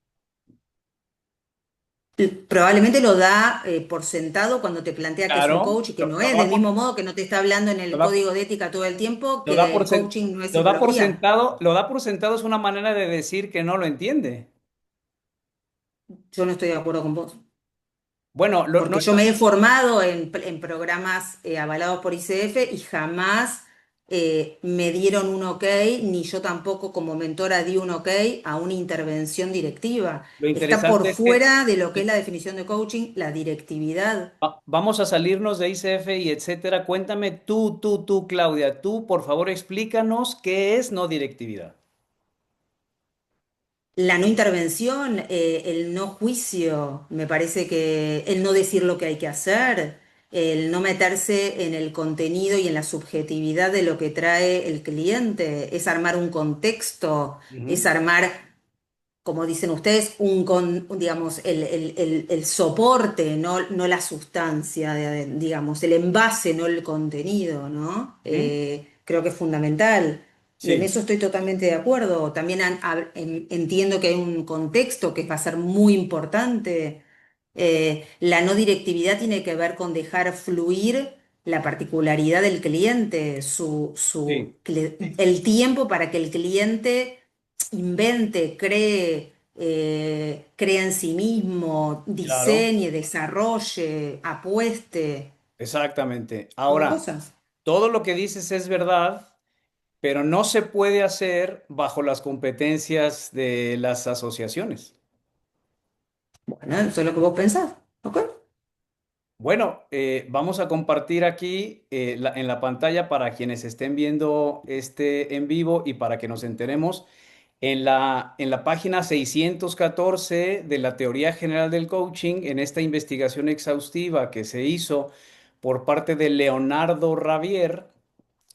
Probablemente lo da por sentado cuando te plantea que es un Claro, coach y que no es, del mismo modo que no te está hablando en lo el da, código de ética todo el tiempo, lo da que por el sen- coaching no es psicología. lo da por sentado es una manera de decir que no lo entiende. Yo no estoy de acuerdo con vos, Bueno, porque yo me he formado en programas avalados por ICF y jamás me dieron un ok, ni yo tampoco como mentora di un ok a una intervención directiva. lo Está por interesante es que fuera de lo que es la definición de coaching, la directividad. vamos a salirnos de ICF y etcétera. Cuéntame tú, Claudia, tú, por favor, explícanos qué es no directividad. La no intervención, el no juicio, me parece que el no decir lo que hay que hacer, el no meterse en el contenido y en la subjetividad de lo que trae el cliente, es armar un contexto, es Ujú. armar, como dicen ustedes, digamos, el soporte, no la sustancia, digamos, el envase, no el contenido, ¿no? Ujú. Creo que es fundamental. Y en Sí, eso estoy totalmente de acuerdo. También entiendo que hay un contexto que va a ser muy importante. La no directividad tiene que ver con dejar fluir la particularidad del cliente, sí, el tiempo para que el cliente invente, cree, crea en sí mismo, Claro, diseñe, desarrolle, apueste, exactamente. son Ahora, cosas. todo lo que dices es verdad, pero no se puede hacer bajo las competencias de las asociaciones. Bueno, eso es lo que vos pensás, ¿ok? Bueno, vamos a compartir aquí en la pantalla para quienes estén viendo este en vivo y para que nos enteremos. En la página 614 de la Teoría General del Coaching, en esta investigación exhaustiva que se hizo por parte de Leonardo Ravier,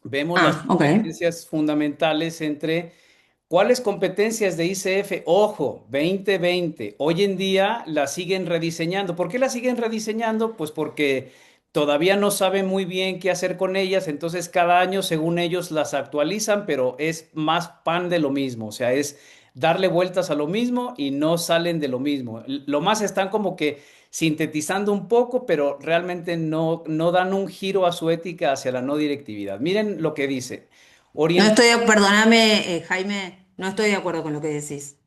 vemos las Ah, ok. competencias fundamentales entre cuáles competencias de ICF, ojo, 2020, hoy en día las siguen rediseñando. ¿Por qué las siguen rediseñando? Pues porque todavía no saben muy bien qué hacer con ellas, entonces cada año, según ellos, las actualizan, pero es más pan de lo mismo, o sea, es darle vueltas a lo mismo y no salen de lo mismo. Lo más están como que sintetizando un poco, pero realmente no dan un giro a su ética hacia la no directividad. Miren lo que dice. No Orienta. estoy, perdóname, Jaime, no estoy de acuerdo con lo que decís.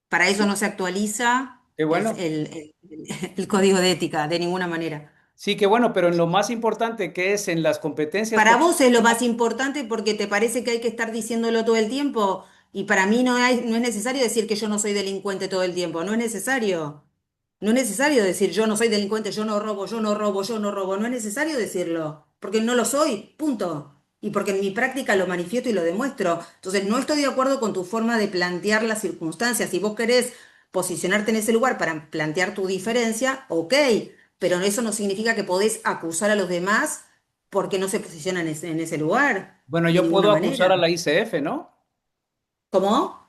Para eso no se actualiza Qué bueno. el código de ética, de ninguna manera. Sí, qué bueno, pero en lo más importante que es en las competencias Para vos es lo más profesionales, importante porque te parece que hay que estar diciéndolo todo el tiempo y para mí no es necesario decir que yo no soy delincuente todo el tiempo, no es necesario. No es necesario decir yo no soy delincuente, yo no robo, yo no robo, yo no robo, no es necesario decirlo, porque no lo soy, punto. Y porque en mi práctica lo manifiesto y lo demuestro. Entonces, no estoy de acuerdo con tu forma de plantear las circunstancias. Si vos querés posicionarte en ese lugar para plantear tu diferencia, ok, pero eso no significa que podés acusar a los demás porque no se posicionan en ese lugar, bueno, de yo ninguna puedo manera. acusar a la ICF, ¿no? ¿Cómo?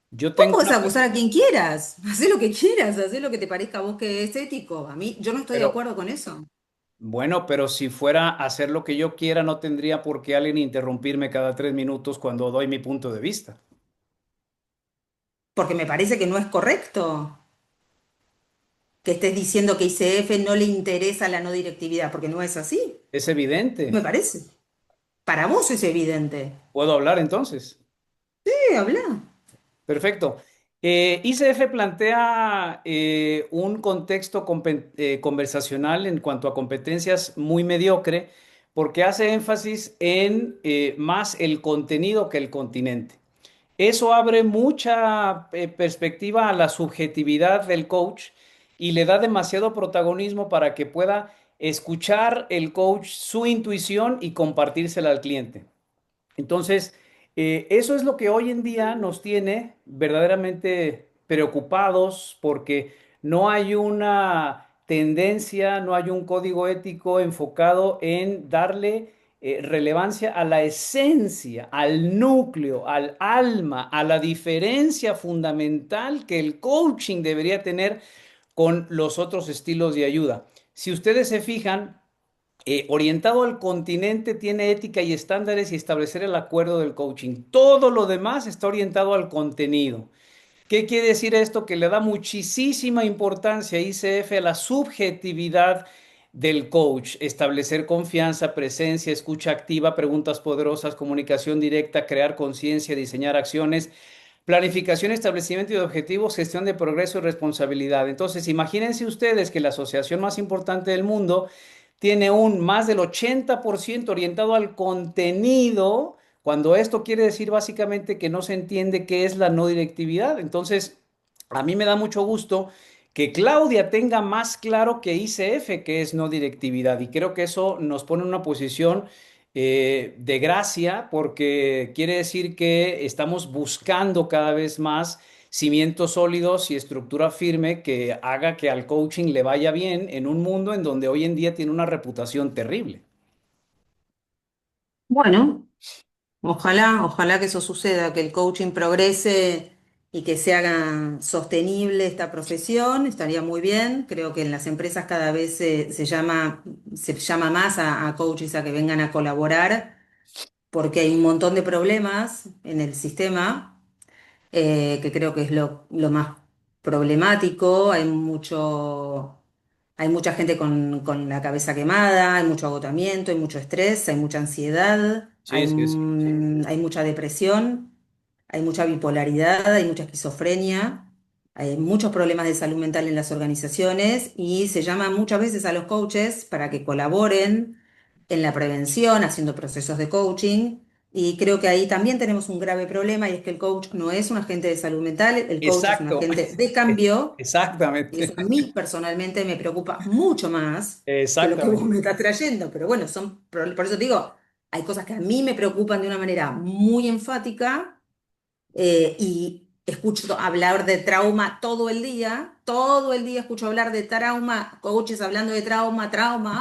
Yo Vos tengo podés una, acusar a quien quieras, hacé lo que quieras, hacé lo que te parezca a vos que es ético. A mí, yo no estoy de pero acuerdo con eso, bueno, pero si fuera a hacer lo que yo quiera, no tendría por qué alguien interrumpirme cada 3 minutos cuando doy mi punto de vista. porque me parece que no es correcto que estés diciendo que ICF no le interesa la no directividad, porque no es así, Es me evidente. parece. Para vos es evidente. ¿Puedo hablar entonces? Sí, habla. Perfecto. ICF plantea un contexto conversacional en cuanto a competencias muy mediocre porque hace énfasis en más el contenido que el continente. Eso abre mucha perspectiva a la subjetividad del coach y le da demasiado protagonismo para que pueda escuchar el coach su intuición y compartírsela al cliente. Entonces, eso es lo que hoy en día nos tiene verdaderamente preocupados porque no hay una tendencia, no hay un código ético enfocado en darle relevancia a la esencia, al núcleo, al alma, a la diferencia fundamental que el coaching debería tener con los otros estilos de ayuda. Si ustedes se fijan, orientado al continente, tiene ética y estándares y establecer el acuerdo del coaching. Todo lo demás está orientado al contenido. ¿Qué quiere decir esto? Que le da muchísima importancia a ICF a la subjetividad del coach, establecer confianza, presencia, escucha activa, preguntas poderosas, comunicación directa, crear conciencia, diseñar acciones, planificación, establecimiento de objetivos, gestión de progreso y responsabilidad. Entonces, imagínense ustedes que la asociación más importante del mundo tiene un más del 80% orientado al contenido, cuando esto quiere decir básicamente que no se entiende qué es la no directividad. Entonces, a mí me da mucho gusto que Claudia tenga más claro que ICF, que es no directividad. Y creo que eso nos pone en una posición de gracia, porque quiere decir que estamos buscando cada vez más cimientos sólidos y estructura firme que haga que al coaching le vaya bien en un mundo en donde hoy en día tiene una reputación terrible. Bueno, ojalá, ojalá que eso suceda, que el coaching progrese y que se haga sostenible esta profesión, estaría muy bien. Creo que en las empresas cada vez se llama más a coaches a que vengan a colaborar, porque hay un montón de problemas en el sistema, que creo que es lo más problemático. Hay mucha gente con la cabeza quemada, hay mucho agotamiento, hay mucho estrés, hay mucha ansiedad, Sí, sí, sí, sí. hay mucha depresión. hay mucha bipolaridad, hay mucha esquizofrenia, hay muchos problemas de salud mental en las organizaciones y se llama muchas veces a los coaches para que colaboren en la prevención, haciendo procesos de coaching. Y creo que ahí también tenemos un grave problema y es que el coach no es un agente de salud mental, el coach es un Exacto, agente de cambio. Y eso exactamente, a mí personalmente me preocupa mucho más que lo que vos exactamente. me estás trayendo. Pero bueno, por eso te digo, hay cosas que a mí me preocupan de una manera muy enfática y escucho hablar de trauma todo el día escucho hablar de trauma, coaches hablando de trauma,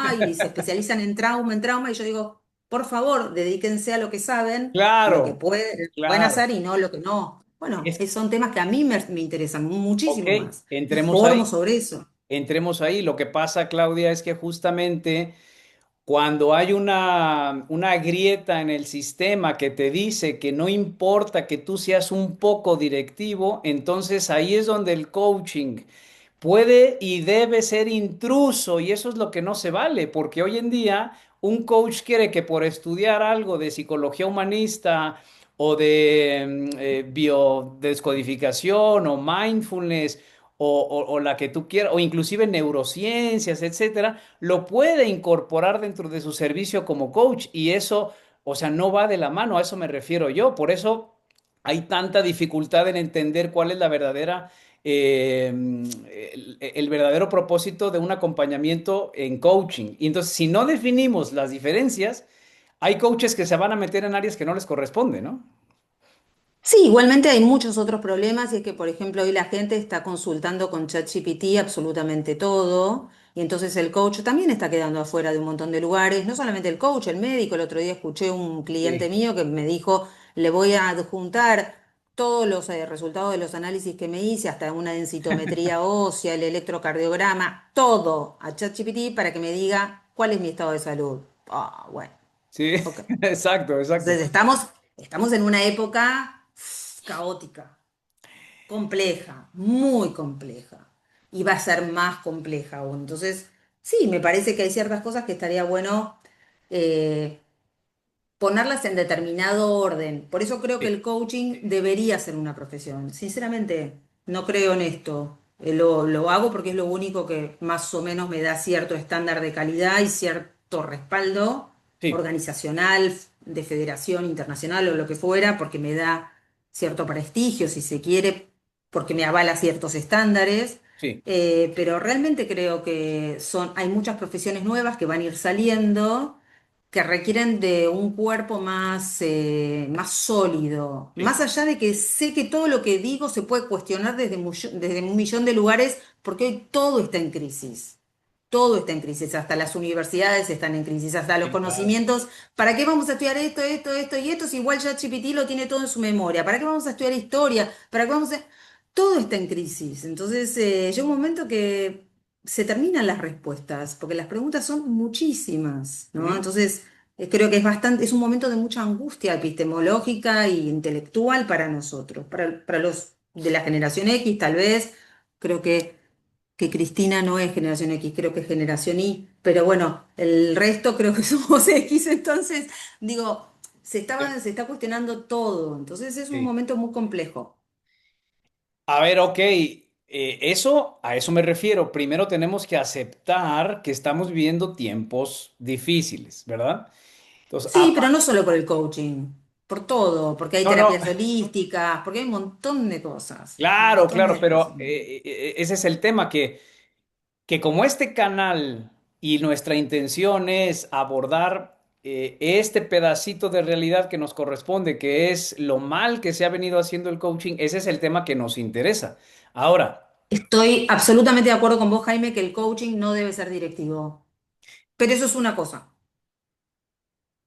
ay, y se especializan en trauma, y yo digo, por favor, dedíquense a lo que saben, lo que Claro, pueden claro. hacer y no lo que no. Bueno, Es, son temas que a mí me interesan ok, muchísimo más y entremos formo ahí, sobre eso. entremos ahí. Lo que pasa, Claudia, es que justamente cuando hay una grieta en el sistema que te dice que no importa que tú seas un poco directivo, entonces ahí es donde el coaching puede y debe ser intruso y eso es lo que no se vale, porque hoy en día un coach quiere que por estudiar algo de psicología humanista o de biodescodificación o mindfulness o la que tú quieras, o inclusive neurociencias, etcétera, lo puede incorporar dentro de su servicio como coach y eso, o sea, no va de la mano, a eso me refiero yo. Por eso hay tanta dificultad en entender cuál es la verdadera, el verdadero propósito de un acompañamiento en coaching. Y entonces, si no definimos las diferencias, hay coaches que se van a meter en áreas que no les corresponde, ¿no? Sí, igualmente hay muchos otros problemas y es que, por ejemplo, hoy la gente está consultando con ChatGPT absolutamente todo y entonces el coach también está quedando afuera de un montón de lugares, no solamente el coach, el médico. El otro día escuché un cliente Sí. mío que me dijo, le voy a adjuntar todos los resultados de los análisis que me hice, hasta una densitometría ósea, el electrocardiograma, todo a ChatGPT para que me diga cuál es mi estado de salud. Ah, bueno, Sí, ok. exacto, exacto. Entonces estamos en una época caótica, compleja, muy compleja. Y va a ser más compleja aún. Entonces, sí, me parece que hay ciertas cosas que estaría bueno eh, ponerlas en determinado orden. Por eso creo que Sí, el coaching debería ser una profesión. Sinceramente, no creo en esto. Lo hago porque es lo único que más o menos me da cierto estándar de calidad y cierto respaldo sí, organizacional, de federación internacional o lo que fuera, porque me da cierto prestigio, si se quiere, porque me avala ciertos estándares. sí, Pero realmente creo que hay muchas profesiones nuevas que van a ir saliendo que requieren de un cuerpo más sólido. sí. Más allá de que sé que todo lo que digo se puede cuestionar desde un millón de lugares, porque hoy todo está en crisis. Todo está en crisis, hasta las universidades están en crisis, hasta los Sí, claro. conocimientos. ¿Para qué vamos a estudiar esto y esto si igual ya ChatGPT lo tiene todo en su memoria? ¿Para qué vamos a estudiar historia? ¿Para qué vamos a...? Todo está en crisis. Entonces, llega un momento que se terminan las respuestas, porque las preguntas son muchísimas, ¿no? Ujú. Entonces, creo que es un momento de mucha angustia epistemológica e intelectual para nosotros, para los de la generación X, tal vez. Creo que Cristina no es generación X, creo que es generación Y, pero bueno, el resto creo que somos X, entonces, digo, se está cuestionando todo, entonces es un Sí. momento muy complejo. A ver, ok, a eso me refiero. Primero tenemos que aceptar que estamos viviendo tiempos difíciles, ¿verdad? Entonces, Sí, pero no solo por el coaching, por todo, porque hay no, no, terapias holísticas, porque hay un claro, montón claro, de cosas. pero ese es el tema que como este canal y nuestra intención es abordar este pedacito de realidad que nos corresponde, que es lo mal que se ha venido haciendo el coaching, ese es el tema que nos interesa. Ahora, Estoy absolutamente de acuerdo con vos, Jaime, que el coaching no debe ser directivo, pero eso es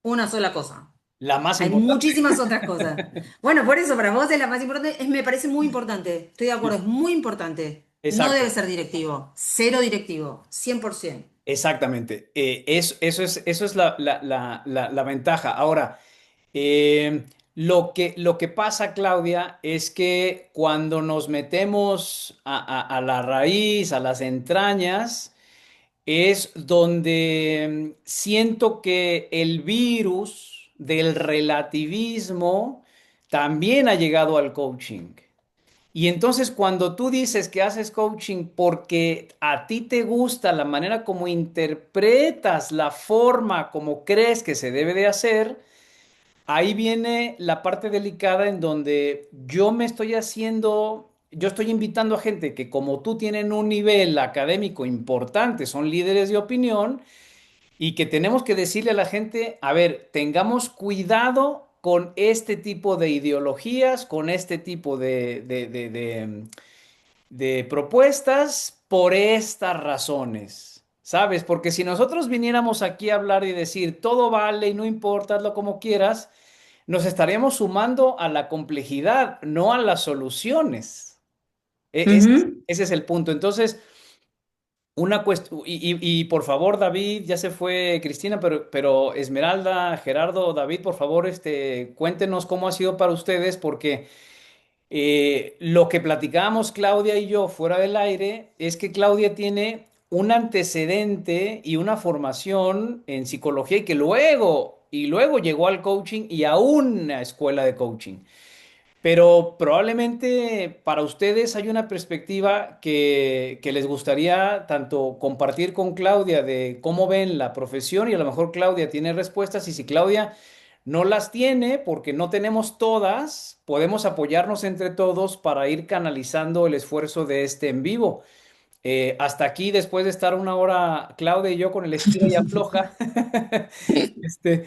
una sola cosa. la más Hay importante. muchísimas otras cosas. Bueno, por eso para vos es la más importante, me parece muy importante, estoy de acuerdo, es muy importante. No debe Exacto. ser directivo, cero directivo, 100%. Exactamente. Eso es la ventaja. Ahora, lo que pasa, Claudia, es que cuando nos metemos a la raíz, a las entrañas, es donde siento que el virus del relativismo también ha llegado al coaching. Y entonces cuando tú dices que haces coaching porque a ti te gusta la manera como interpretas la forma como crees que se debe de hacer, ahí viene la parte delicada en donde yo estoy invitando a gente que como tú tienen un nivel académico importante, son líderes de opinión y que tenemos que decirle a la gente, a ver, tengamos cuidado con este tipo de ideologías, con este tipo de propuestas por estas razones. ¿Sabes? Porque si nosotros viniéramos aquí a hablar y decir todo vale y no importa, hazlo como quieras, nos estaríamos sumando a la complejidad, no a las soluciones. Ujú. Ese es el punto. Entonces, una cuestión, y por favor, David, ya se fue Cristina, pero Esmeralda, Gerardo, David, por favor, cuéntenos cómo ha sido para ustedes, porque lo que platicábamos Claudia y yo fuera del aire es que Claudia tiene un antecedente y una formación en psicología y luego llegó al coaching y a una escuela de coaching. Pero probablemente para ustedes hay una perspectiva que les gustaría tanto compartir con Claudia de cómo ven la profesión y a lo mejor Claudia tiene respuestas y si Claudia no las tiene porque no tenemos todas, podemos apoyarnos entre todos para ir canalizando el esfuerzo de este en vivo. Hasta aquí, después de estar una hora Claudia y yo con el estira y afloja, este,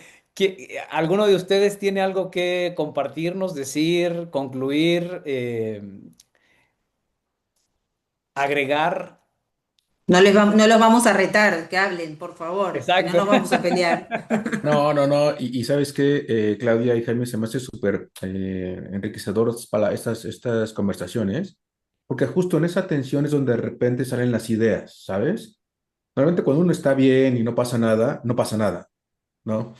¿alguno de ustedes tiene algo que compartirnos, decir, concluir, agregar? No los vamos a retar, que hablen, por favor, que no Exacto. nos vamos a pelear. No, no, no. Y sabes que Claudia y Jaime se me hace súper enriquecedoras para estas conversaciones, porque justo en esa tensión es donde de repente salen las ideas, ¿sabes? Normalmente cuando uno está bien y no pasa nada, no pasa nada, ¿no?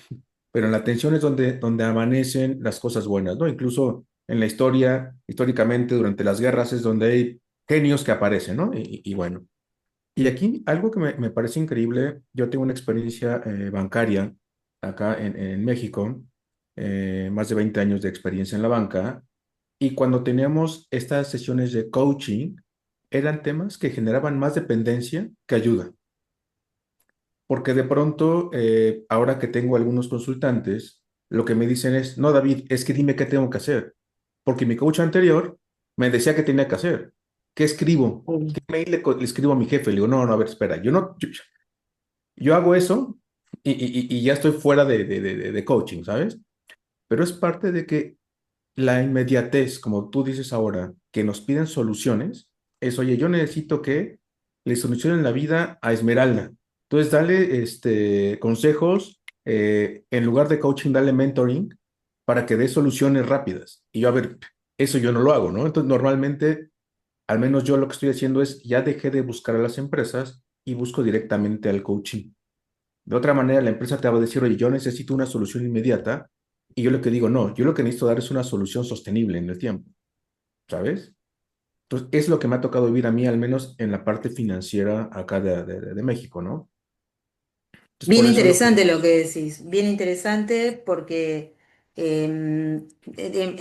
Pero en la tensión es donde amanecen las cosas buenas, ¿no? Incluso en la historia, históricamente, durante las guerras es donde hay genios que aparecen, ¿no? Y bueno. Y aquí algo que me parece increíble, yo tengo una experiencia bancaria acá en México, más de 20 años de experiencia en la banca, y cuando teníamos estas sesiones de coaching, eran temas que generaban más dependencia que ayuda, porque de pronto, ahora que tengo algunos consultantes, lo que me dicen es, no, David, es que dime qué tengo que hacer, porque mi coach anterior me decía que tenía que hacer. ¿Qué escribo? ¿Qué mail le escribo a mi jefe? Le digo, no, no, a ver, espera, yo no, yo hago eso y ya estoy fuera de coaching, ¿sabes? Pero es parte de que la inmediatez, como tú dices ahora, que nos piden soluciones, es, oye, yo necesito que le solucionen la vida a Esmeralda. Entonces, dale consejos, en lugar de coaching, dale mentoring para que dé soluciones rápidas. Y yo, a ver, eso yo no lo hago, ¿no? Entonces, normalmente, al menos yo lo que estoy haciendo es, ya dejé de buscar a las empresas y busco directamente al coaching. De otra manera, la empresa te va a decir, oye, yo necesito una solución inmediata. Y yo lo que digo, no, yo lo que necesito dar es una solución sostenible en el tiempo, ¿sabes? Entonces, es lo que me ha tocado vivir a mí, al menos en la parte financiera acá de México, ¿no? Entonces, Bien por eso lo que... interesante lo que decís, bien interesante porque en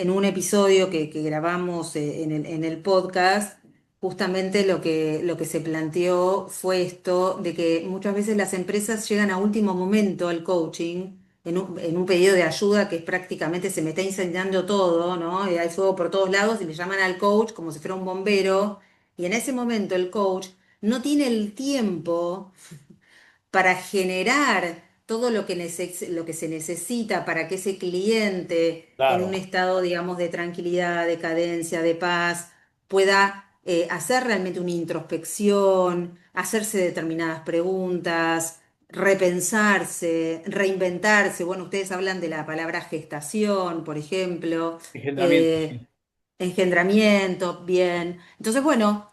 un episodio que grabamos en el podcast, justamente lo que se planteó fue esto de que muchas veces las empresas llegan a último momento al coaching, en un pedido de ayuda que es prácticamente se me está incendiando todo, ¿no? Y hay fuego por todos lados y le llaman al coach como si fuera un bombero, y en ese momento el coach no tiene el tiempo para generar todo lo que se necesita para que ese cliente en un Claro, estado, digamos, de tranquilidad, de cadencia, de paz, pueda hacer realmente una introspección, hacerse determinadas preguntas, repensarse, reinventarse. Bueno, ustedes hablan de la palabra gestación, por ejemplo. engendramiento, eh, sí. Engendramiento, bien. Entonces, bueno,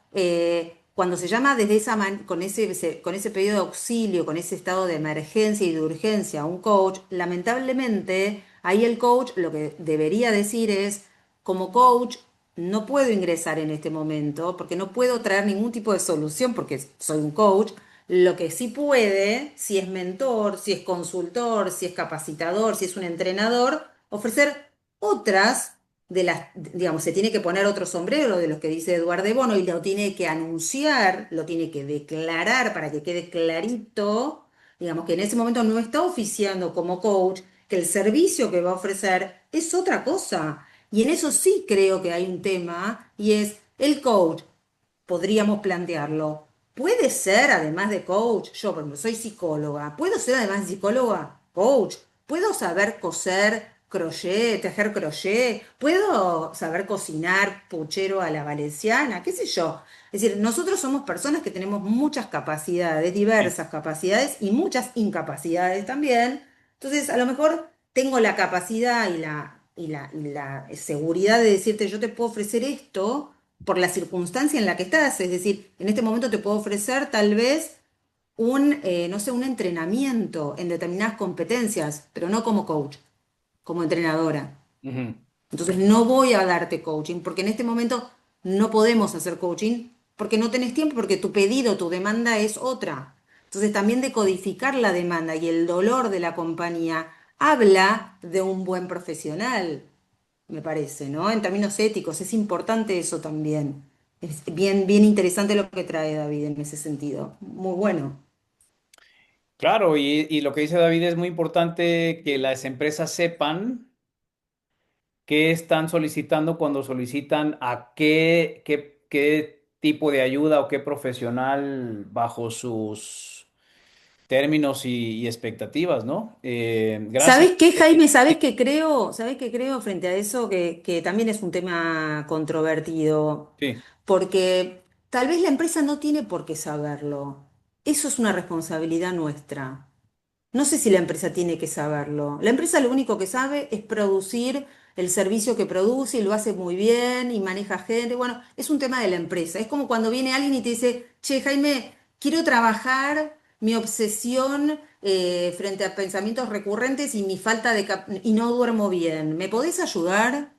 cuando se llama desde con ese pedido de auxilio, con ese estado de emergencia y de urgencia a un coach, lamentablemente ahí el coach lo que debería decir es, como coach, no puedo ingresar en este momento porque no puedo traer ningún tipo de solución porque soy un coach. Lo que sí puede, si es mentor, si es consultor, si es capacitador, si es un entrenador, ofrecer otras digamos, se tiene que poner otro sombrero de los que dice Eduardo de Bono y lo tiene que anunciar, lo tiene que declarar para que quede clarito, digamos, que en ese momento no está oficiando como coach, que el servicio que va a ofrecer es otra cosa. Y en eso sí creo que hay un tema, y es el coach podríamos plantearlo. ¿Puede ser, además de coach, yo por ejemplo soy psicóloga, ¿puedo ser además de psicóloga coach? ¿Puedo saber coser crochet, tejer crochet? ¿Puedo saber cocinar puchero a la valenciana? ¿Qué sé yo? Es decir, nosotros somos personas que tenemos muchas capacidades, Sí. diversas capacidades y muchas incapacidades también. Entonces, a lo mejor tengo la capacidad y la seguridad de decirte, yo te puedo ofrecer esto por la circunstancia en la que estás. Es decir, en este momento te puedo ofrecer tal vez no sé, un entrenamiento en determinadas competencias, pero no como coach, como entrenadora. Ujú. Entonces no voy a darte coaching, porque en este momento no podemos hacer coaching, porque no tenés tiempo, porque tu pedido, tu demanda es otra. Entonces también decodificar la demanda y el dolor de la compañía habla de un buen profesional, me parece, ¿no? En términos éticos, es importante eso también. Es bien, bien interesante lo que trae David en ese sentido. Muy bueno. Claro, y lo que dice David es muy importante que las empresas sepan qué están solicitando cuando solicitan a qué tipo de ayuda o qué profesional bajo sus términos y expectativas, ¿no? Gracias. ¿Sabes qué, Jaime? ¿Sabes qué creo? ¿Sabes qué creo frente a eso? Que también es un tema controvertido, Sí. porque tal vez la empresa no tiene por qué saberlo. Eso es una responsabilidad nuestra. No sé si la empresa tiene que saberlo. La empresa lo único que sabe es producir el servicio que produce y lo hace muy bien y maneja gente. Bueno, es un tema de la empresa. Es como cuando viene alguien y te dice, che, Jaime, quiero trabajar mi obsesión frente a pensamientos recurrentes y mi falta y no duermo bien. ¿Me podés ayudar?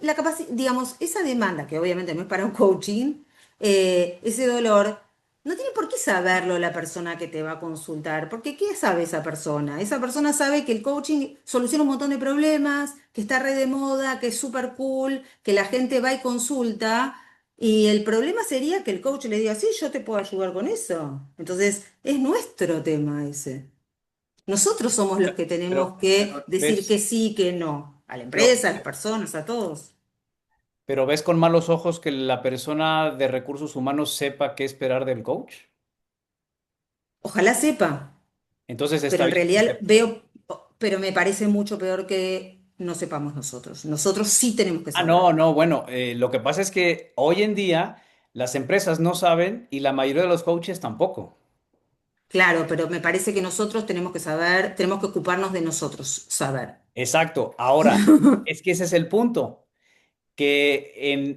La digamos, esa demanda, que obviamente no es para un coaching, ese dolor. No tiene por qué saberlo la persona que te va a consultar, porque ¿qué sabe esa persona? Esa persona sabe que el coaching soluciona un montón de problemas, que está re de moda, que es súper cool, que la gente va y consulta, y el problema sería que el coach le diga, sí, yo te puedo ayudar con eso. Entonces, es nuestro tema ese. Nosotros somos los que tenemos que decir que ¿Ves? sí, que no, a la Pero, empresa, a las personas, a todos. pero ves con malos ojos que la persona de recursos humanos sepa qué esperar del coach. Ojalá sepa. Entonces Pero está en bien. realidad veo, pero me parece mucho peor que no sepamos nosotros. Nosotros sí tenemos que Ah, no, saber. no, bueno, lo que pasa es que hoy en día las empresas no saben y la mayoría de los coaches tampoco. Claro, pero me parece que nosotros tenemos que saber, tenemos que ocuparnos de nosotros saber. Exacto. Ahora, es que ese es el punto, que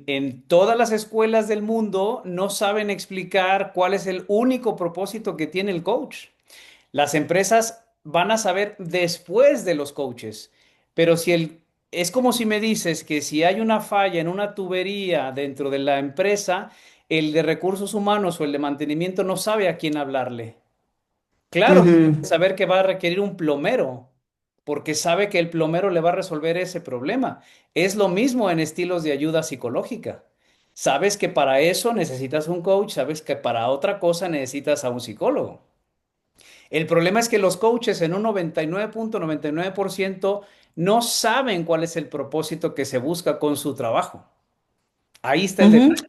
en todas las escuelas del mundo no saben explicar cuál es el único propósito que tiene el coach. Las empresas van a saber después de los coaches, pero es como si me dices que si hay una falla en una tubería dentro de la empresa, el de recursos humanos o el de mantenimiento no sabe a quién hablarle. Claro, Ujú, saber que va a requerir un plomero, porque sabe que el plomero le va a resolver ese problema. Es lo mismo en estilos de ayuda psicológica. Sabes que para eso necesitas un coach, sabes que para otra cosa necesitas a un psicólogo. El problema es que los coaches en un 99.99% no saben cuál es el propósito que se busca con su trabajo. Ahí está el ujú. detalle.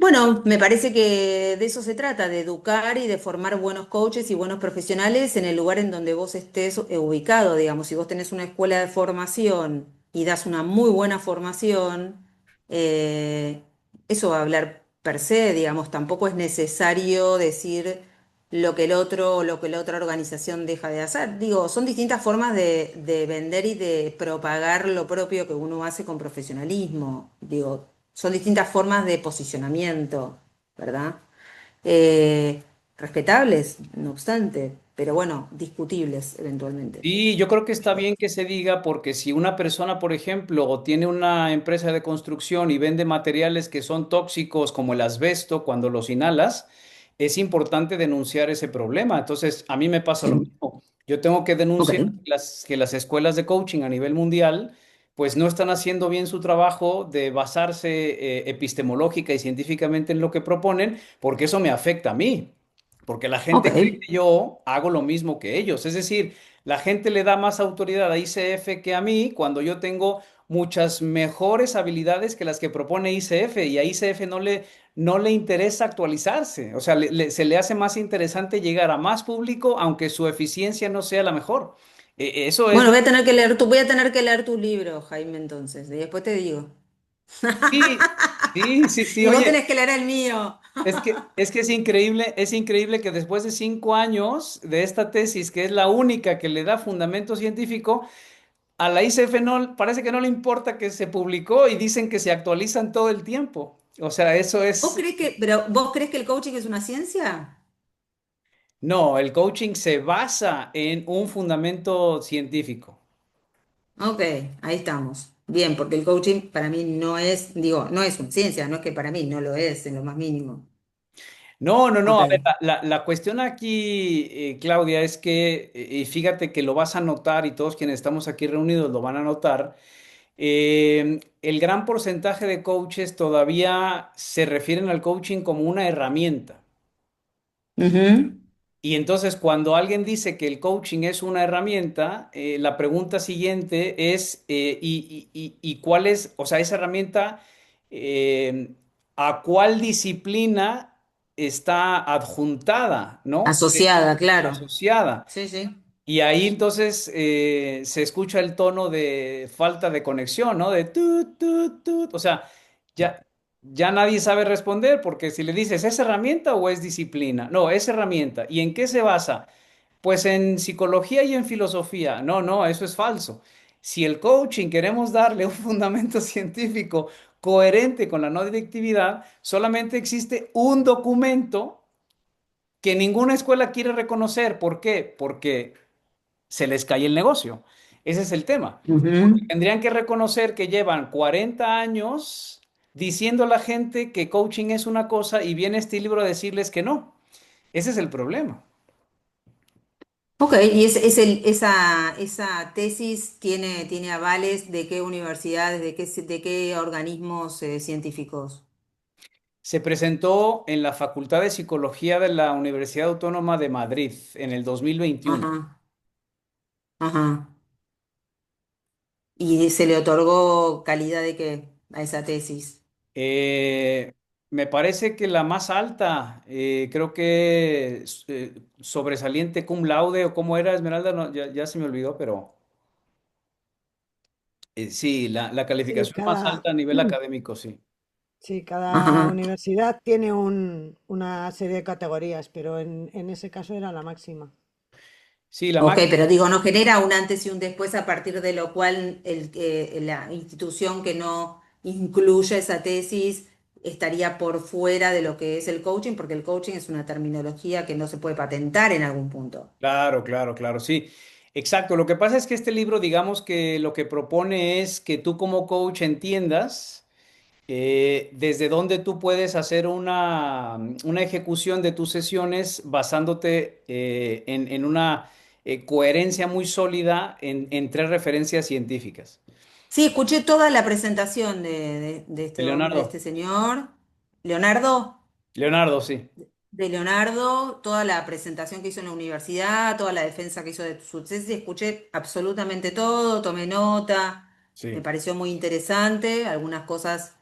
Bueno, me parece que de eso se trata, de educar y de formar buenos coaches y buenos profesionales en el lugar en donde vos estés ubicado. Digamos, si vos tenés una escuela de formación y das una muy buena formación, eh, eso va a hablar per se, digamos, tampoco es necesario decir lo que el otro o lo que la otra organización deja de hacer. Digo, son distintas formas de vender y de propagar lo propio que uno hace con profesionalismo. Digo, son distintas formas de posicionamiento, ¿verdad? Eh, Respetables, no obstante, pero bueno, discutibles eventualmente. Y yo creo que está bien que se diga porque si una persona, por ejemplo, tiene una empresa de construcción y vende materiales que son tóxicos como el asbesto cuando los inhalas, es importante denunciar ese problema. Entonces, a mí me pasa lo Sí. mismo. Yo tengo que Ok. denunciar que las escuelas de coaching a nivel mundial pues no están haciendo bien su trabajo de basarse epistemológica y científicamente en lo que proponen, porque eso me afecta a mí, porque la Ok. gente cree que yo hago lo mismo que ellos. Es decir, la gente le da más autoridad a ICF que a mí cuando yo tengo muchas mejores habilidades que las que propone ICF y a ICF no le interesa actualizarse. O sea, se le hace más interesante llegar a más público aunque su eficiencia no sea la mejor. Eso es Bueno, lo voy a tener que leer tu libro, Jaime, entonces, y después te digo. Sí, sí, sí, sí. Y vos Oye, tenés que leer el mío. es que es increíble que después de 5 años de esta tesis, que es la única que le da fundamento científico, a la ICF no, parece que no le importa que se publicó y dicen que se actualizan todo el tiempo. O sea, eso es, Pero vos crees que el coaching es una ciencia? no, el coaching se basa en un fundamento científico. Ok, ahí estamos. Bien, porque el coaching para mí no es, digo, no es una ciencia, no es que para mí no lo es en lo más mínimo. No, no, no. Ok. A ver, la cuestión aquí, Claudia, es que, y fíjate que lo vas a notar y todos quienes estamos aquí reunidos lo van a notar. El gran porcentaje de coaches todavía se refieren al coaching como una herramienta. Ujú. Y entonces cuando alguien dice que el coaching es una herramienta, la pregunta siguiente es, ¿y cuál es, o sea, esa herramienta, eh, a cuál disciplina está adjuntada, ¿no? Asociada, claro. Asociada. Sí, sí. Y ahí entonces se escucha el tono de falta de conexión, ¿no? De tut, tut, tut. O sea, ya, ya nadie sabe responder porque si le dices, ¿es herramienta o es disciplina? No, es herramienta. ¿Y en qué se basa? Pues en psicología y en filosofía. No, no, eso es falso. Si el coaching queremos darle un fundamento científico coherente con la no directividad, solamente existe un documento que ninguna escuela quiere reconocer. ¿Por qué? Porque se les cae el negocio. Ese es el tema. Ujú. Tendrían que reconocer que llevan 40 años diciendo a la gente que coaching es una cosa y viene este libro a decirles que no. Ese es el problema. Ok, y esa tesis tiene avales de qué universidades, de qué organismos científicos. Se presentó en la Facultad de Psicología de la Universidad Autónoma de Madrid en el 2021. Ajá, ajá. ¿Y se le otorgó calidad de qué a esa tesis? Eh, Me parece que la más alta, creo que sobresaliente cum laude o cómo era, Esmeralda, ya se me olvidó, pero sí, la Sí, calificación más alta a nivel académico, sí. sí, cada Ajá. universidad tiene una serie de categorías, pero en ese caso era la máxima. Sí, la Ok, máxima. pero digo, no genera un antes y un después a partir de lo cual la institución que no incluya esa tesis estaría por fuera de lo que es el coaching, porque el coaching es una terminología que no se puede patentar en algún punto. Claro, claro, claro, sí. Exacto. Lo que pasa es que este libro, digamos que lo que propone es que tú como coach entiendas desde dónde tú puedes hacer una ejecución de tus sesiones basándote en una coherencia muy sólida en tres referencias científicas. Sí, escuché toda la presentación de De este hombre, de Leonardo. este señor, Leonardo. Leonardo, sí, De Leonardo, toda la presentación que hizo en la universidad, toda la defensa que hizo de su tesis, escuché absolutamente todo, tomé nota, me sí, pareció muy interesante, algunas cosas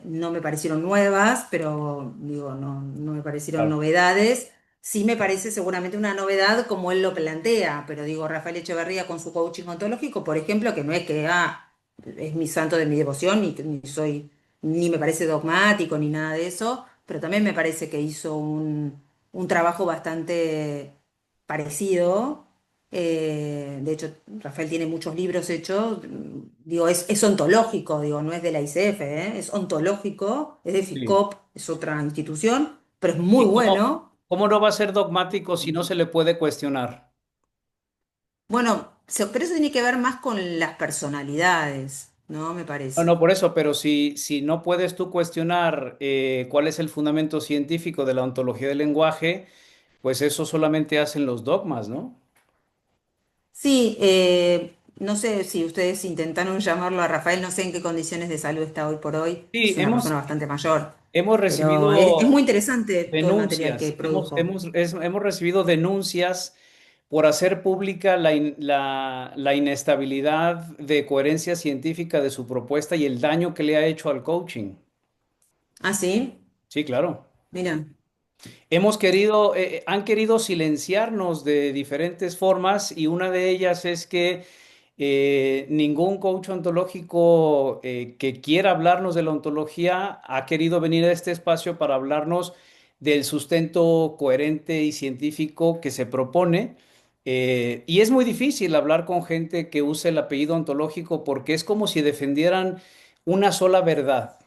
no me parecieron nuevas, pero digo, no me parecieron claro. novedades. Sí me parece seguramente una novedad como él lo plantea, pero digo, Rafael Echeverría con su coaching ontológico, por ejemplo, que no es que es mi santo de mi devoción, ni me parece dogmático, ni nada de eso, pero también me parece que hizo un trabajo bastante parecido. De hecho, Rafael tiene muchos libros hechos, digo, es ontológico, digo, no es de la ICF, es ontológico, es de Sí. FICOP, es otra institución, pero es muy ¿Y bueno. cómo no va a ser dogmático si no se le puede cuestionar? Bueno, pero eso tiene que ver más con las personalidades, ¿no? Me No, no, parece. por eso, pero si no puedes tú cuestionar cuál es el fundamento científico de la ontología del lenguaje, pues eso solamente hacen los dogmas, ¿no? Sí, no sé si ustedes intentaron llamarlo a Rafael, no sé en qué condiciones de salud está hoy por hoy, Sí, es una persona bastante mayor, hemos pero es muy recibido interesante todo el material que denuncias, produjo. hemos recibido denuncias por hacer pública la inestabilidad de coherencia científica de su propuesta y el daño que le ha hecho al coaching. ¿Ah, sí? Sí, claro. Mira. Han querido silenciarnos de diferentes formas y una de ellas es que ningún coach ontológico que quiera hablarnos de la ontología ha querido venir a este espacio para hablarnos del sustento coherente y científico que se propone. Y es muy difícil hablar con gente que use el apellido ontológico porque es como si defendieran una sola verdad.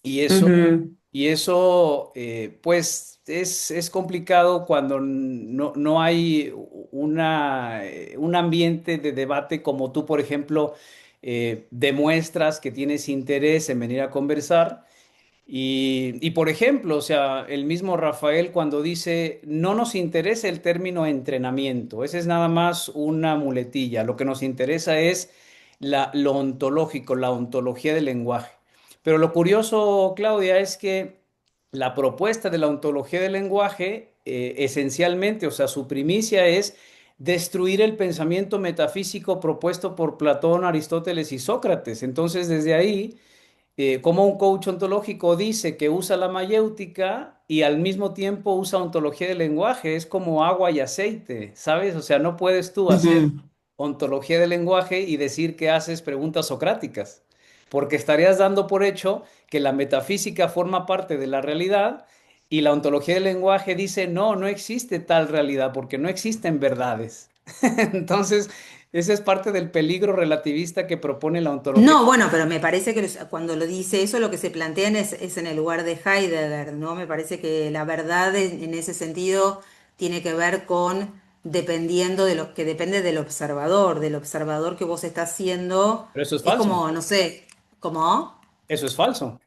Y eso, Ujú. pues, es complicado cuando no hay un ambiente de debate como tú, por ejemplo, demuestras que tienes interés en venir a conversar. Por ejemplo, o sea, el mismo Rafael cuando dice, no nos interesa el término entrenamiento, ese es nada más una muletilla, lo que nos interesa es lo ontológico, la ontología del lenguaje. Pero lo curioso, Claudia, es que la propuesta de la ontología del lenguaje, esencialmente, o sea, su primicia es destruir el pensamiento metafísico propuesto por Platón, Aristóteles y Sócrates. Entonces, desde ahí como un coach ontológico dice que usa la mayéutica y al mismo tiempo usa ontología del lenguaje, es como agua y aceite, ¿sabes? O sea, no puedes tú hacer Ujú. ontología del lenguaje y decir que haces preguntas socráticas, porque estarías dando por hecho que la metafísica forma parte de la realidad y la ontología del lenguaje dice, no, no existe tal realidad porque no existen verdades. Entonces, ese es parte del peligro relativista que propone la ontología. No, bueno, pero me parece que cuando lo dice eso, lo que se plantean es en el lugar de Heidegger, ¿no? Me parece que la verdad en ese sentido tiene que ver con dependiendo de lo que depende del observador que vos estás siendo. Pero eso es Es falso. como, no sé, ¿cómo? Eso es falso.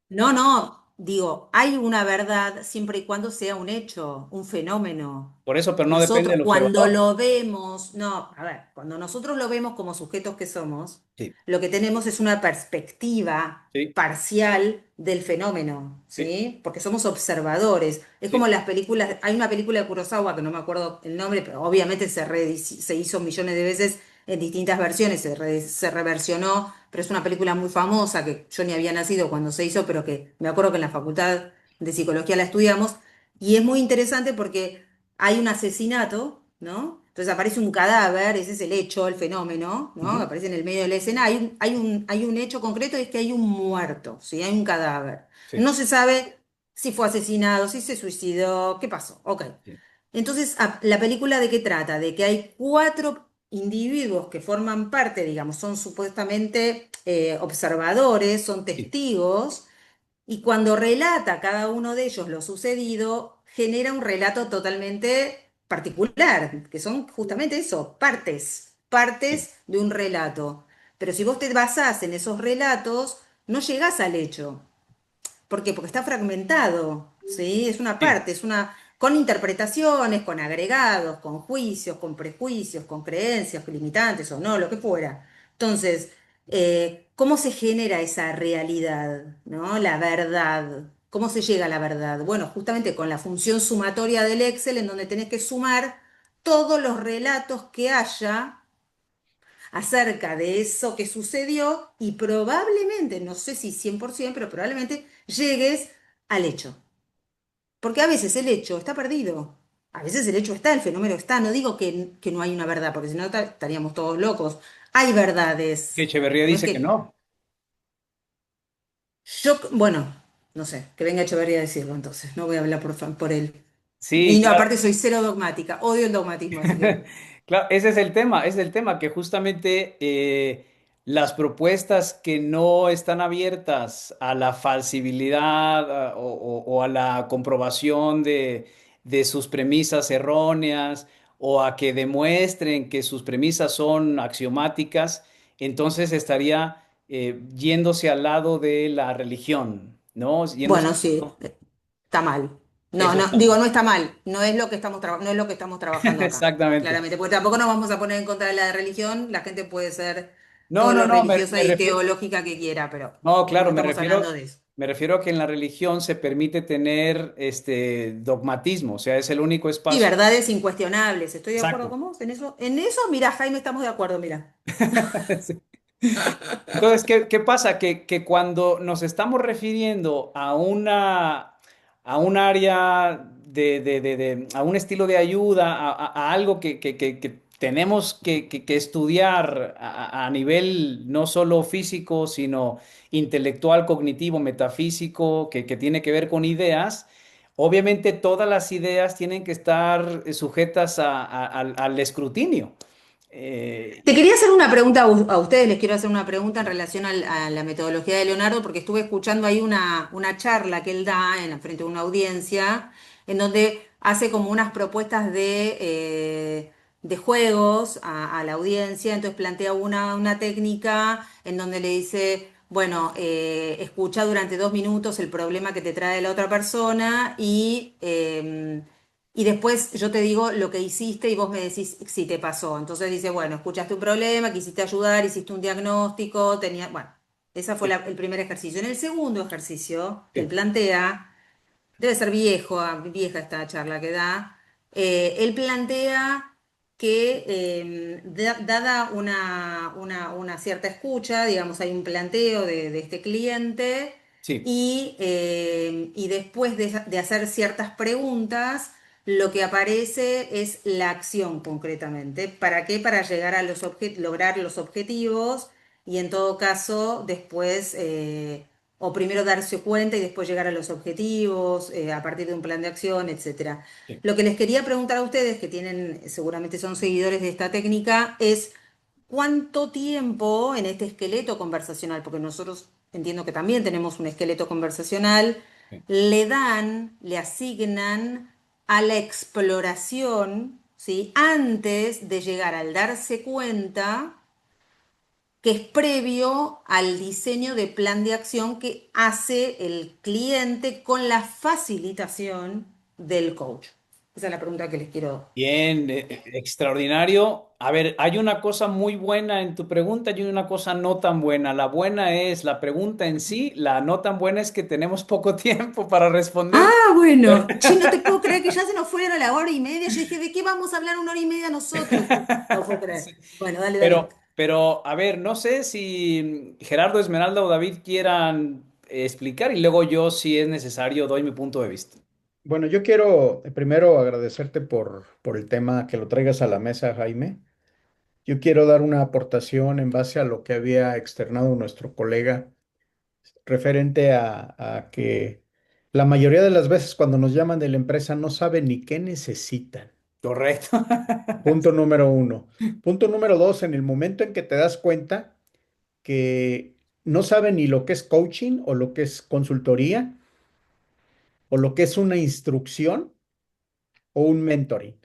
No, no, digo, hay una verdad siempre y cuando sea un hecho, un fenómeno. Por eso, pero no depende Nosotros del cuando observador. lo vemos, no, a ver, cuando nosotros lo vemos como sujetos que somos, Sí, lo que tenemos es una perspectiva sí, parcial del fenómeno, sí, ¿sí? Porque somos observadores. Es como sí. las películas, hay una película de Kurosawa que no me acuerdo el nombre, pero obviamente se hizo millones de veces en distintas versiones, se reversionó, pero es una película muy famosa que yo ni había nacido cuando se hizo, pero que me acuerdo que en la Facultad de Psicología la estudiamos, y es muy interesante porque hay un asesinato, ¿no? Entonces aparece un cadáver, ese es el hecho, el fenómeno, ¿no? Ujú, Aparece en el medio de la escena, hay un hecho concreto y es que hay un muerto, ¿sí? Hay un cadáver. sí, No se sabe si fue asesinado, si se suicidó, qué pasó, ok. sí, Entonces, ¿la película de qué trata? De que hay cuatro individuos que forman parte, digamos, son supuestamente observadores, son sí, testigos, y cuando relata cada uno de ellos lo sucedido, genera un relato totalmente particular, que son justamente eso, sí, partes de un relato. Pero si vos te basás en esos relatos, no llegás al hecho. ¿Por qué? Porque está fragmentado, ¿sí? Es una sí. parte, con interpretaciones, con agregados, con juicios, con prejuicios, con creencias limitantes o no, lo que fuera. Entonces, ¿cómo se genera esa realidad, ¿no? La verdad. ¿Cómo se llega a la verdad? Bueno, justamente con la función sumatoria del Excel, en donde tenés que sumar todos los relatos que haya acerca de eso que sucedió y probablemente, no sé si 100%, pero probablemente llegues al hecho. Porque a veces el hecho está perdido. A veces el hecho está, el fenómeno está. No digo que no hay una verdad, porque si no estaríamos todos locos. Hay Que verdades. Echeverría No es dice que que no. bueno, no sé, que venga Echeverría a decirlo entonces. No voy a hablar por él. Sí, Y no, claro. aparte soy cero dogmática, odio el dogmatismo, así que... Claro, ese es el tema, que justamente las propuestas que no están abiertas a la falsibilidad o a la comprobación de sus premisas erróneas o a que demuestren que sus premisas son axiomáticas, entonces estaría yéndose al lado de la religión, ¿no? Yéndose Bueno, al sí, lado está mal. No, Eso no, está digo, mal. no está mal, no es lo que estamos no es lo que estamos trabajando acá, Exactamente. claramente, porque tampoco nos vamos a poner en contra de la religión, la gente puede ser No, todo no, lo no, religiosa me y refiero, teológica que quiera, pero no, no claro, estamos hablando de eso. me refiero a que en la religión se permite tener este dogmatismo, o sea, es el único Y espacio. verdades incuestionables, estoy de acuerdo Exacto. con vos en eso, mira, Jaime, estamos de acuerdo, mira. Sí. Entonces, ¿qué pasa? Que cuando nos estamos refiriendo a un área a un estilo de ayuda, a algo que tenemos que estudiar a nivel no solo físico, sino intelectual, cognitivo, metafísico, que tiene que ver con ideas, obviamente todas las ideas tienen que estar sujetas al escrutinio. Te quería hacer una pregunta a ustedes, les quiero hacer una pregunta en relación a la metodología de Leonardo, porque estuve escuchando ahí una charla que él da frente a una audiencia, en donde hace como unas propuestas de juegos a la audiencia, entonces plantea una técnica en donde le dice, bueno, escucha durante 2 minutos el problema que te trae la otra persona y después yo te digo lo que hiciste y vos me decís si te pasó. Entonces dice, bueno, escuchaste un problema, quisiste ayudar, hiciste un diagnóstico, tenía, bueno, ese fue Sí, el primer ejercicio. En el segundo ejercicio que él sí, plantea, debe ser vieja esta charla que da, él plantea que dada una cierta escucha, digamos, hay un planteo de este cliente sí. y después de hacer ciertas preguntas, lo que aparece es la acción concretamente. ¿Para qué? Para llegar a lograr los objetivos y en todo caso después o primero darse cuenta y después llegar a los objetivos, a partir de un plan de acción, etcétera. Sí. Lo que les quería preguntar a ustedes, que tienen, seguramente son seguidores de esta técnica, es cuánto tiempo en este esqueleto conversacional, porque nosotros entiendo que también tenemos un esqueleto conversacional, Sí. le asignan a la exploración, ¿sí? Antes de llegar al darse cuenta que es previo al diseño de plan de acción que hace el cliente con la facilitación del coach. Esa es la pregunta que les quiero. Bien, extraordinario. A ver, hay una cosa muy buena en tu pregunta y una cosa no tan buena. La buena es la pregunta en sí, la no tan buena es que tenemos poco tiempo para responder. Ah, bueno, che, no te puedo creer que ya se nos fueron a la hora y media. Yo dije, ¿de qué vamos a hablar 1 hora y media nosotros? No puedo creer. Sí. Bueno, dale, dale. A ver, no sé si Gerardo, Esmeralda o David quieran explicar y luego yo, si es necesario, doy mi punto de vista. Bueno, yo quiero primero agradecerte por el tema que lo traigas a la mesa, Jaime. Yo quiero dar una aportación en base a lo que había externado nuestro colega referente a que la mayoría de las veces cuando nos llaman de la empresa no saben ni qué necesitan. Correcto. Punto número uno. Punto número dos, en el momento en que te das cuenta que no saben ni lo que es coaching o lo que es consultoría o lo que es una instrucción o un mentoring.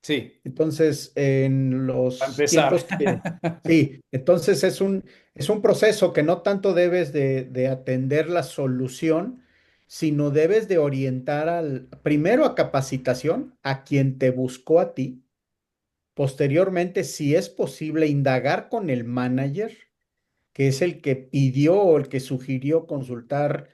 Sí, Entonces, en para los empezar. tiempos que, sí, entonces es un proceso que no tanto debes de atender la solución, sino debes de orientar primero a capacitación, a quien te buscó a ti, posteriormente, si es posible, indagar con el manager, que es el que pidió o el que sugirió consultar,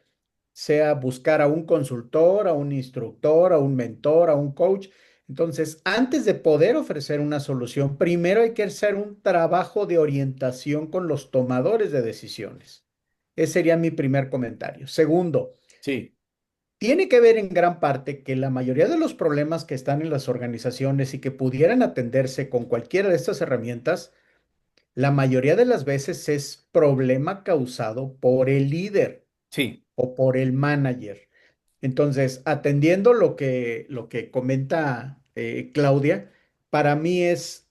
sea buscar a un consultor, a un instructor, a un mentor, a un coach. Entonces, antes de poder ofrecer una solución, primero hay que hacer un trabajo de orientación con los tomadores de decisiones. Ese sería mi primer comentario. Segundo, Sí, tiene que ver en gran parte que la mayoría de los problemas que están en las organizaciones y que pudieran atenderse con cualquiera de estas herramientas, la mayoría de las veces es problema causado por el líder sí, o por el manager. Entonces, atendiendo lo que comenta Claudia, para mí es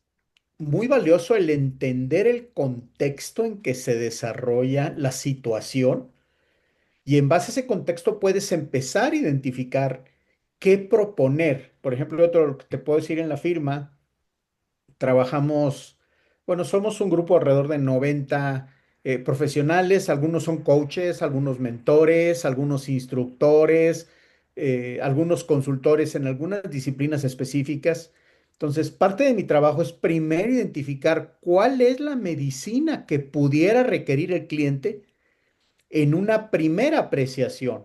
muy valioso el entender el contexto en que se desarrolla la situación y en base a ese contexto puedes empezar a identificar qué proponer. Por ejemplo, otro que te puedo decir en la firma, trabajamos, bueno, somos un grupo alrededor de 90 profesionales, algunos son coaches, algunos mentores, algunos instructores, algunos consultores en algunas disciplinas específicas. Entonces, parte de mi trabajo es primero identificar cuál es la medicina que pudiera requerir el cliente en una primera apreciación.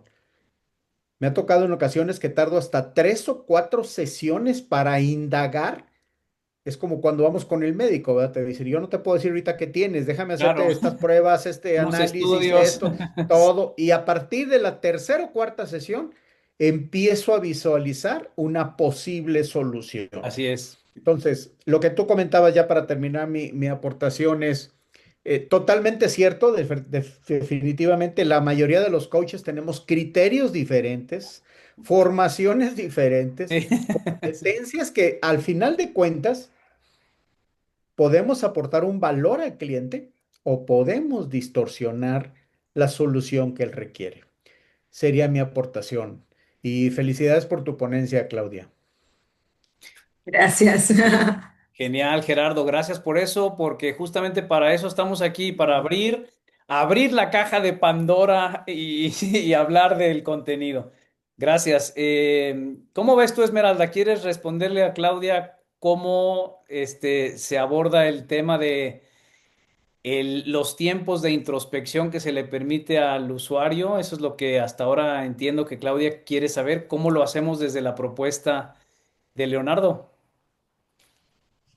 Me ha tocado en ocasiones que tardo hasta 3 o 4 sesiones para indagar. Es como cuando vamos con el médico, ¿verdad? Te dicen, yo no te puedo decir ahorita qué tienes, déjame Claro, hacerte estas pruebas, este unos análisis, estudios. esto, todo. Y a partir de la tercera o cuarta sesión, empiezo a visualizar una posible solución. Así es. Entonces, lo que tú comentabas ya para terminar mi aportación es totalmente cierto. Definitivamente la mayoría de los coaches tenemos criterios diferentes, formaciones diferentes, Sí. competencias que al final de cuentas podemos aportar un valor al cliente o podemos distorsionar la solución que él requiere. Sería mi aportación. Y felicidades por tu ponencia, Claudia. Gracias. Genial, Gerardo, gracias por eso, porque justamente para eso estamos aquí, para abrir la caja de Pandora y hablar del contenido. Gracias. ¿Cómo ves tú, Esmeralda? ¿Quieres responderle a Claudia cómo se aborda el tema de los tiempos de introspección que se le permite al usuario? Eso es lo que hasta ahora entiendo que Claudia quiere saber. ¿Cómo lo hacemos desde la propuesta de Leonardo?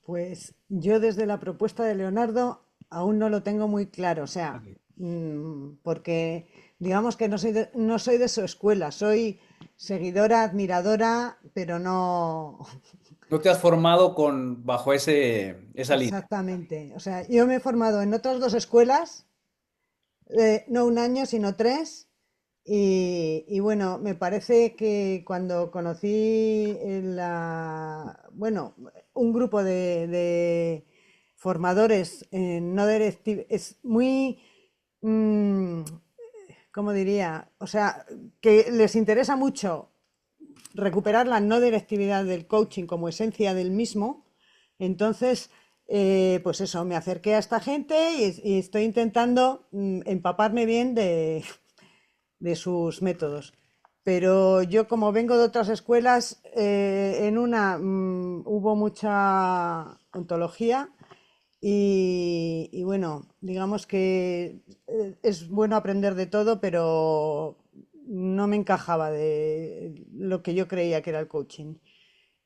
Pues yo desde la propuesta de Leonardo aún no lo tengo muy claro, o sea, Ok. porque digamos que no soy de su escuela, soy seguidora, admiradora, pero no ¿No te has formado bajo esa línea? exactamente. O sea, yo me he formado en otras dos escuelas, no un año, sino tres. Y bueno, me parece que cuando conocí bueno, un grupo de formadores no directivos, es muy, mm, ¿cómo diría? O sea, que les interesa mucho recuperar la no directividad del coaching como esencia del mismo. Entonces, pues eso, me acerqué a esta gente y estoy intentando empaparme bien de sus métodos. Pero yo como vengo de otras escuelas, en una hubo mucha ontología y bueno, digamos que es bueno aprender de todo, pero no me encajaba de lo que yo creía que era el coaching.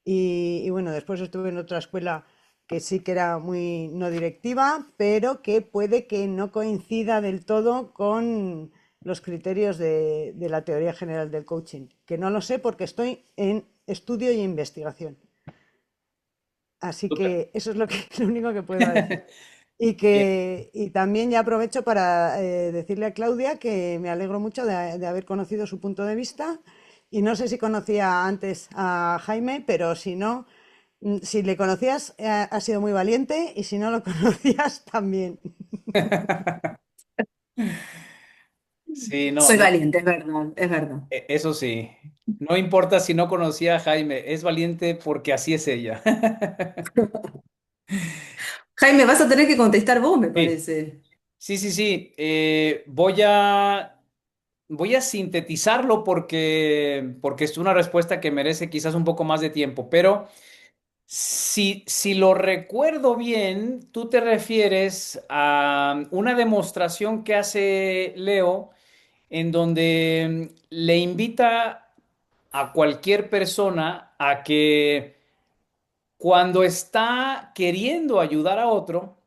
Y bueno, después estuve en otra escuela que sí que era muy no directiva, pero que puede que no coincida del todo con los criterios de la teoría general del coaching, que no lo sé porque estoy en estudio y investigación. Así Súper. que eso es lo único que puedo decir. Bien. Y también ya aprovecho para decirle a Claudia que me alegro mucho de haber conocido su punto de vista y no sé si conocía antes a Jaime, pero si no, si le conocías, has sido muy valiente y si no lo conocías también. Sí, no, Soy no, valiente, es verdad, es verdad. eso sí. No importa si no conocía a Jaime, es valiente porque así es ella. Jaime, vas a tener que contestar vos, me Sí, parece. sí, sí, sí. Voy a sintetizarlo porque es una respuesta que merece quizás un poco más de tiempo, pero si lo recuerdo bien, tú te refieres a una demostración que hace Leo en donde le invita a cualquier persona a que cuando está queriendo ayudar a otro,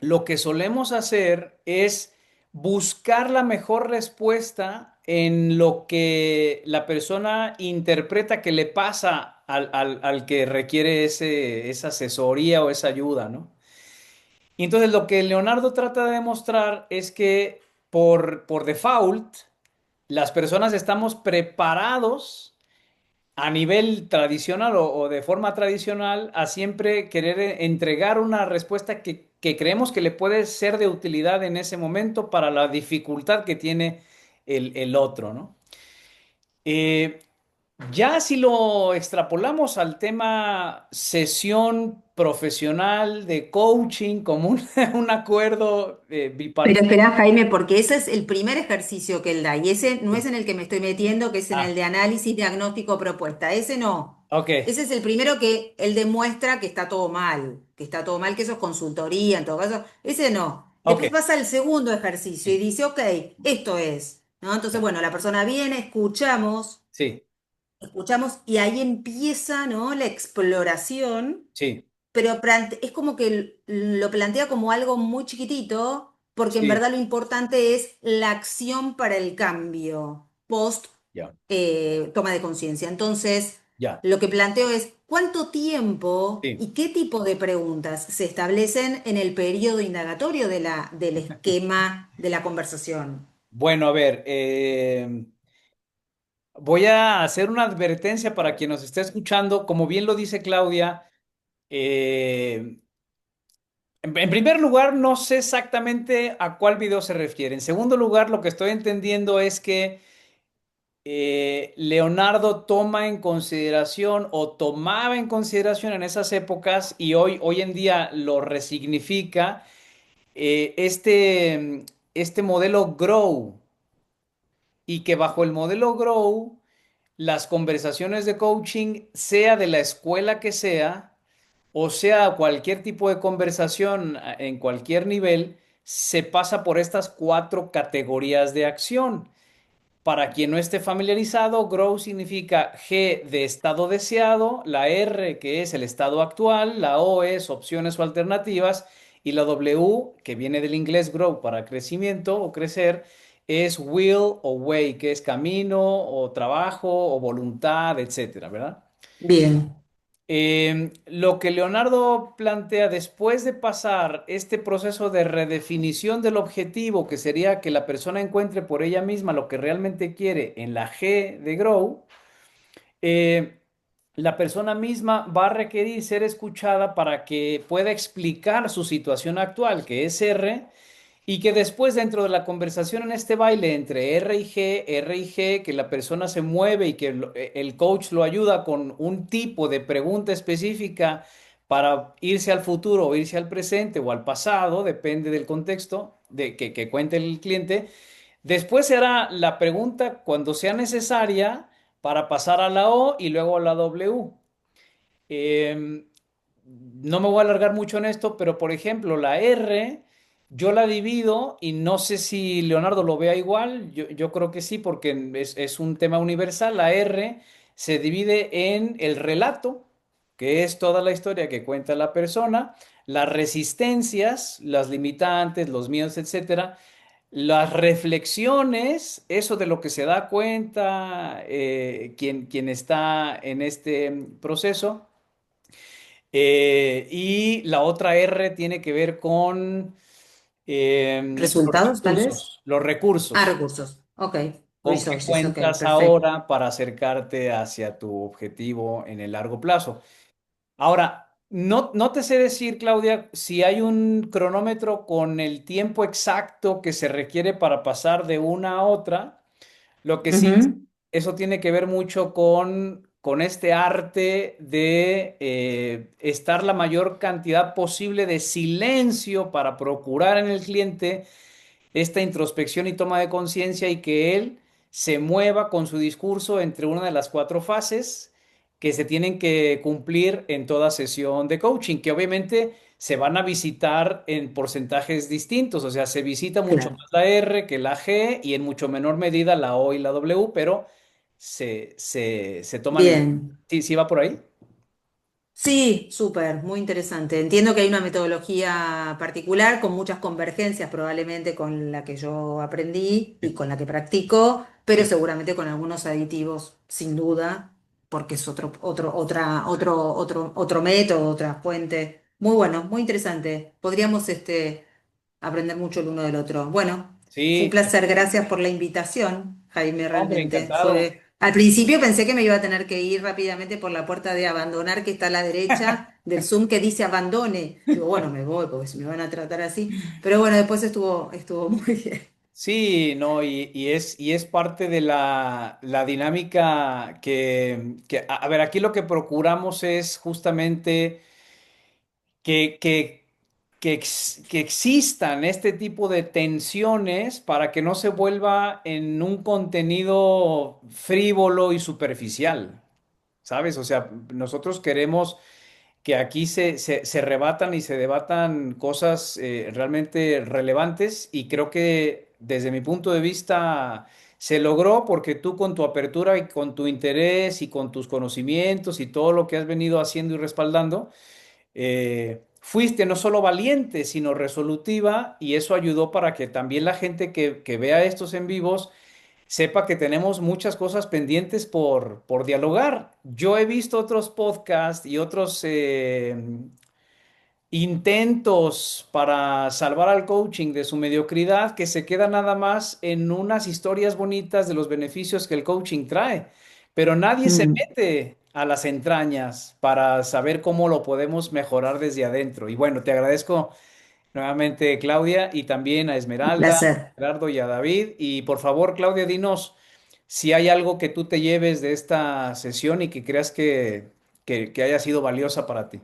lo que solemos hacer es buscar la mejor respuesta en lo que la persona interpreta que le pasa al que requiere esa asesoría o esa ayuda, ¿no? Y entonces lo que Leonardo trata de demostrar es que por default, las personas estamos preparados a nivel tradicional o de forma tradicional a siempre querer entregar una respuesta que creemos que le puede ser de utilidad en ese momento para la dificultad que tiene el otro, ¿no? Eh, Ya si lo extrapolamos al tema sesión profesional de coaching como un, un acuerdo Pero bipartito. espera, Jaime, porque ese es el primer ejercicio que él da, y ese no es en el que me estoy metiendo, que es en el Ah, de análisis, diagnóstico, propuesta. Ese no. ok, Ese es el primero que él demuestra que está todo mal, que está todo mal, que eso es consultoría, en todo caso. Ese no. ok, Después pasa al segundo ejercicio y dice, ok, esto es, ¿no? Entonces, bueno, la persona viene, sí, escuchamos y ahí empieza, ¿no? La exploración, sí, pero es como que lo plantea como algo muy chiquitito, porque en sí, verdad lo importante es la acción para el cambio, post ya, toma de conciencia. Entonces, ya, lo que planteo es cuánto tiempo sí. y qué tipo de preguntas se establecen en el periodo indagatorio del esquema de la conversación. Bueno, a ver, voy a hacer una advertencia para quien nos esté escuchando. Como bien lo dice Claudia, eh, en primer lugar, no sé exactamente a cuál video se refiere. En segundo lugar, lo que estoy entendiendo es que Leonardo toma en consideración o tomaba en consideración en esas épocas y hoy en día lo resignifica este modelo Grow y que bajo el modelo Grow las conversaciones de coaching, sea de la escuela que sea, o sea cualquier tipo de conversación en cualquier nivel, se pasa por estas cuatro categorías de acción. Para quien no esté familiarizado, grow significa G de estado deseado, la R que es el estado actual, la O es opciones o alternativas y la W, que viene del inglés grow para crecimiento o crecer, es will o way, que es camino o trabajo o voluntad, etcétera, ¿verdad? Bien. Lo que Leonardo plantea después de pasar este proceso de redefinición del objetivo, que sería que la persona encuentre por ella misma lo que realmente quiere en la G de Grow, eh, la persona misma va a requerir ser escuchada para que pueda explicar su situación actual, que es R, y que después dentro de la conversación en este baile entre R y G, que la persona se mueve y que el coach lo ayuda con un tipo de pregunta específica para irse al futuro o irse al presente o al pasado, depende del contexto que cuente el cliente. Después se hará la pregunta cuando sea necesaria para pasar a la O y luego a la W. Em, no me voy a alargar mucho en esto, pero por ejemplo, la R, yo la divido y no sé si Leonardo lo vea igual, yo creo que sí, porque es un tema universal. La R se divide en el relato, que es toda la historia que cuenta la persona, las resistencias, las limitantes, los miedos, etcétera. Las reflexiones, eso de lo que se da cuenta quien está en este proceso. Y la otra R tiene que ver con los ¿Resultados, tal vez? recursos, los Ah, recursos. recursos. Ok. ¿Con qué Resources. Ok, cuentas perfecto. ahora para acercarte hacia tu objetivo en el largo plazo? Ahora, no te sé decir, Claudia, si hay un cronómetro con el tiempo exacto que se requiere para pasar de una a otra. Lo que sí, Ujú. eso tiene que ver mucho con este arte de estar la mayor cantidad posible de silencio para procurar en el cliente esta introspección y toma de conciencia y que él se mueva con su discurso entre una de las cuatro fases que se tienen que cumplir en toda sesión de coaching, que obviamente se van a visitar en porcentajes distintos, o sea, se visita mucho Claro. más la R que la G y en mucho menor medida la O y la W, pero se toman en... Bien. ¿Sí, sí va por ahí? Sí, súper, muy interesante. Entiendo que hay una metodología particular con muchas convergencias probablemente con la que yo aprendí y Sí, con la que practico, pero sí. seguramente con algunos aditivos, sin duda, porque es otro método, otra fuente. Muy bueno, muy interesante. Podríamos aprender mucho el uno del otro. Bueno, fue un Sí, placer. Gracias por la invitación, Jaime, hombre, realmente. encantado. Al principio pensé que me iba a tener que ir rápidamente por la puerta de abandonar que está a la derecha del Zoom que dice abandone. Digo, bueno, me voy porque si me van a tratar así. Pero bueno, después estuvo muy bien. Sí, no, y es parte de la dinámica a ver, aquí lo que procuramos es justamente que, que, que existan este tipo de tensiones para que no se vuelva en un contenido frívolo y superficial, ¿sabes? O sea, nosotros queremos que aquí se rebatan y se debatan cosas realmente relevantes y creo que desde mi punto de vista se logró porque tú con tu apertura y con tu interés y con tus conocimientos y todo lo que has venido haciendo y respaldando, fuiste no solo valiente, sino resolutiva y eso ayudó para que también la gente que vea estos en vivos sepa que tenemos muchas cosas pendientes por dialogar. Yo he visto otros podcasts y otros intentos para salvar al coaching de su mediocridad que se queda nada más en unas historias bonitas de los beneficios que el coaching trae, pero nadie se Mm, mete a las entrañas para saber cómo lo podemos mejorar desde adentro. Y bueno, te agradezco nuevamente, Claudia, y también a un Esmeralda, a placer. Gerardo y a David. Y por favor, Claudia, dinos si hay algo que tú te lleves de esta sesión y que creas que haya sido valiosa para ti.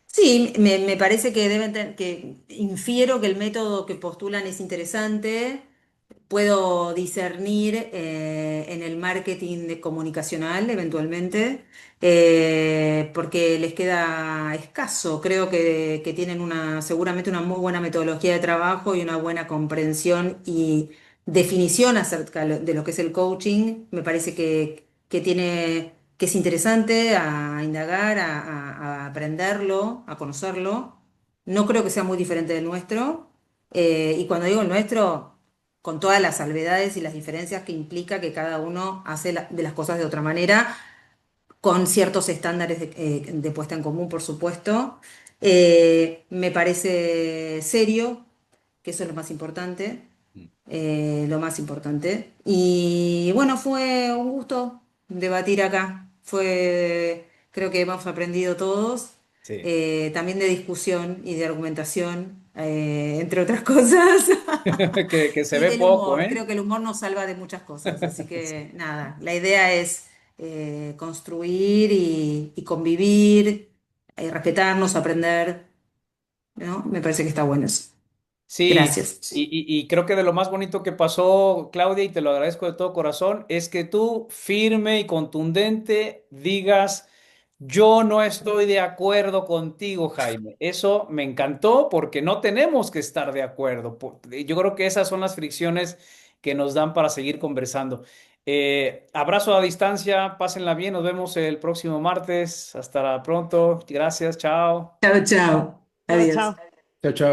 Sí, me parece que que infiero que el método que postulan es interesante. Puedo discernir en el comunicacional eventualmente, porque les queda escaso. Creo que tienen seguramente una muy buena metodología de trabajo y una buena comprensión y definición acerca de lo que es el coaching. Me parece que es interesante a indagar, a aprenderlo, a conocerlo. No creo que sea muy diferente del nuestro. Y cuando digo el nuestro, con todas las salvedades y las diferencias que implica que cada uno hace de las cosas de otra manera, con ciertos estándares de puesta en común, por supuesto. Me parece serio, que eso es lo más importante, lo más importante. Y bueno, fue un gusto debatir acá. Creo que hemos aprendido todos, Sí. también de discusión y de argumentación, entre otras cosas. Que se Y ve del poco, humor, ¿eh? creo que el humor nos salva de muchas cosas, así que nada, la idea es construir y convivir, respetarnos, aprender, ¿no? Me parece que está bueno eso. Sí, Gracias. y creo que de lo más bonito que pasó, Claudia, y te lo agradezco de todo corazón, es que tú, firme y contundente, digas, yo no estoy de acuerdo contigo, Jaime. Eso me encantó porque no tenemos que estar de acuerdo. Yo creo que esas son las fricciones que nos dan para seguir conversando. Abrazo a distancia, pásenla bien, nos vemos el próximo martes. Hasta pronto, gracias, chao. Chao, chao. Chao, Adiós. chao. Chao, chao.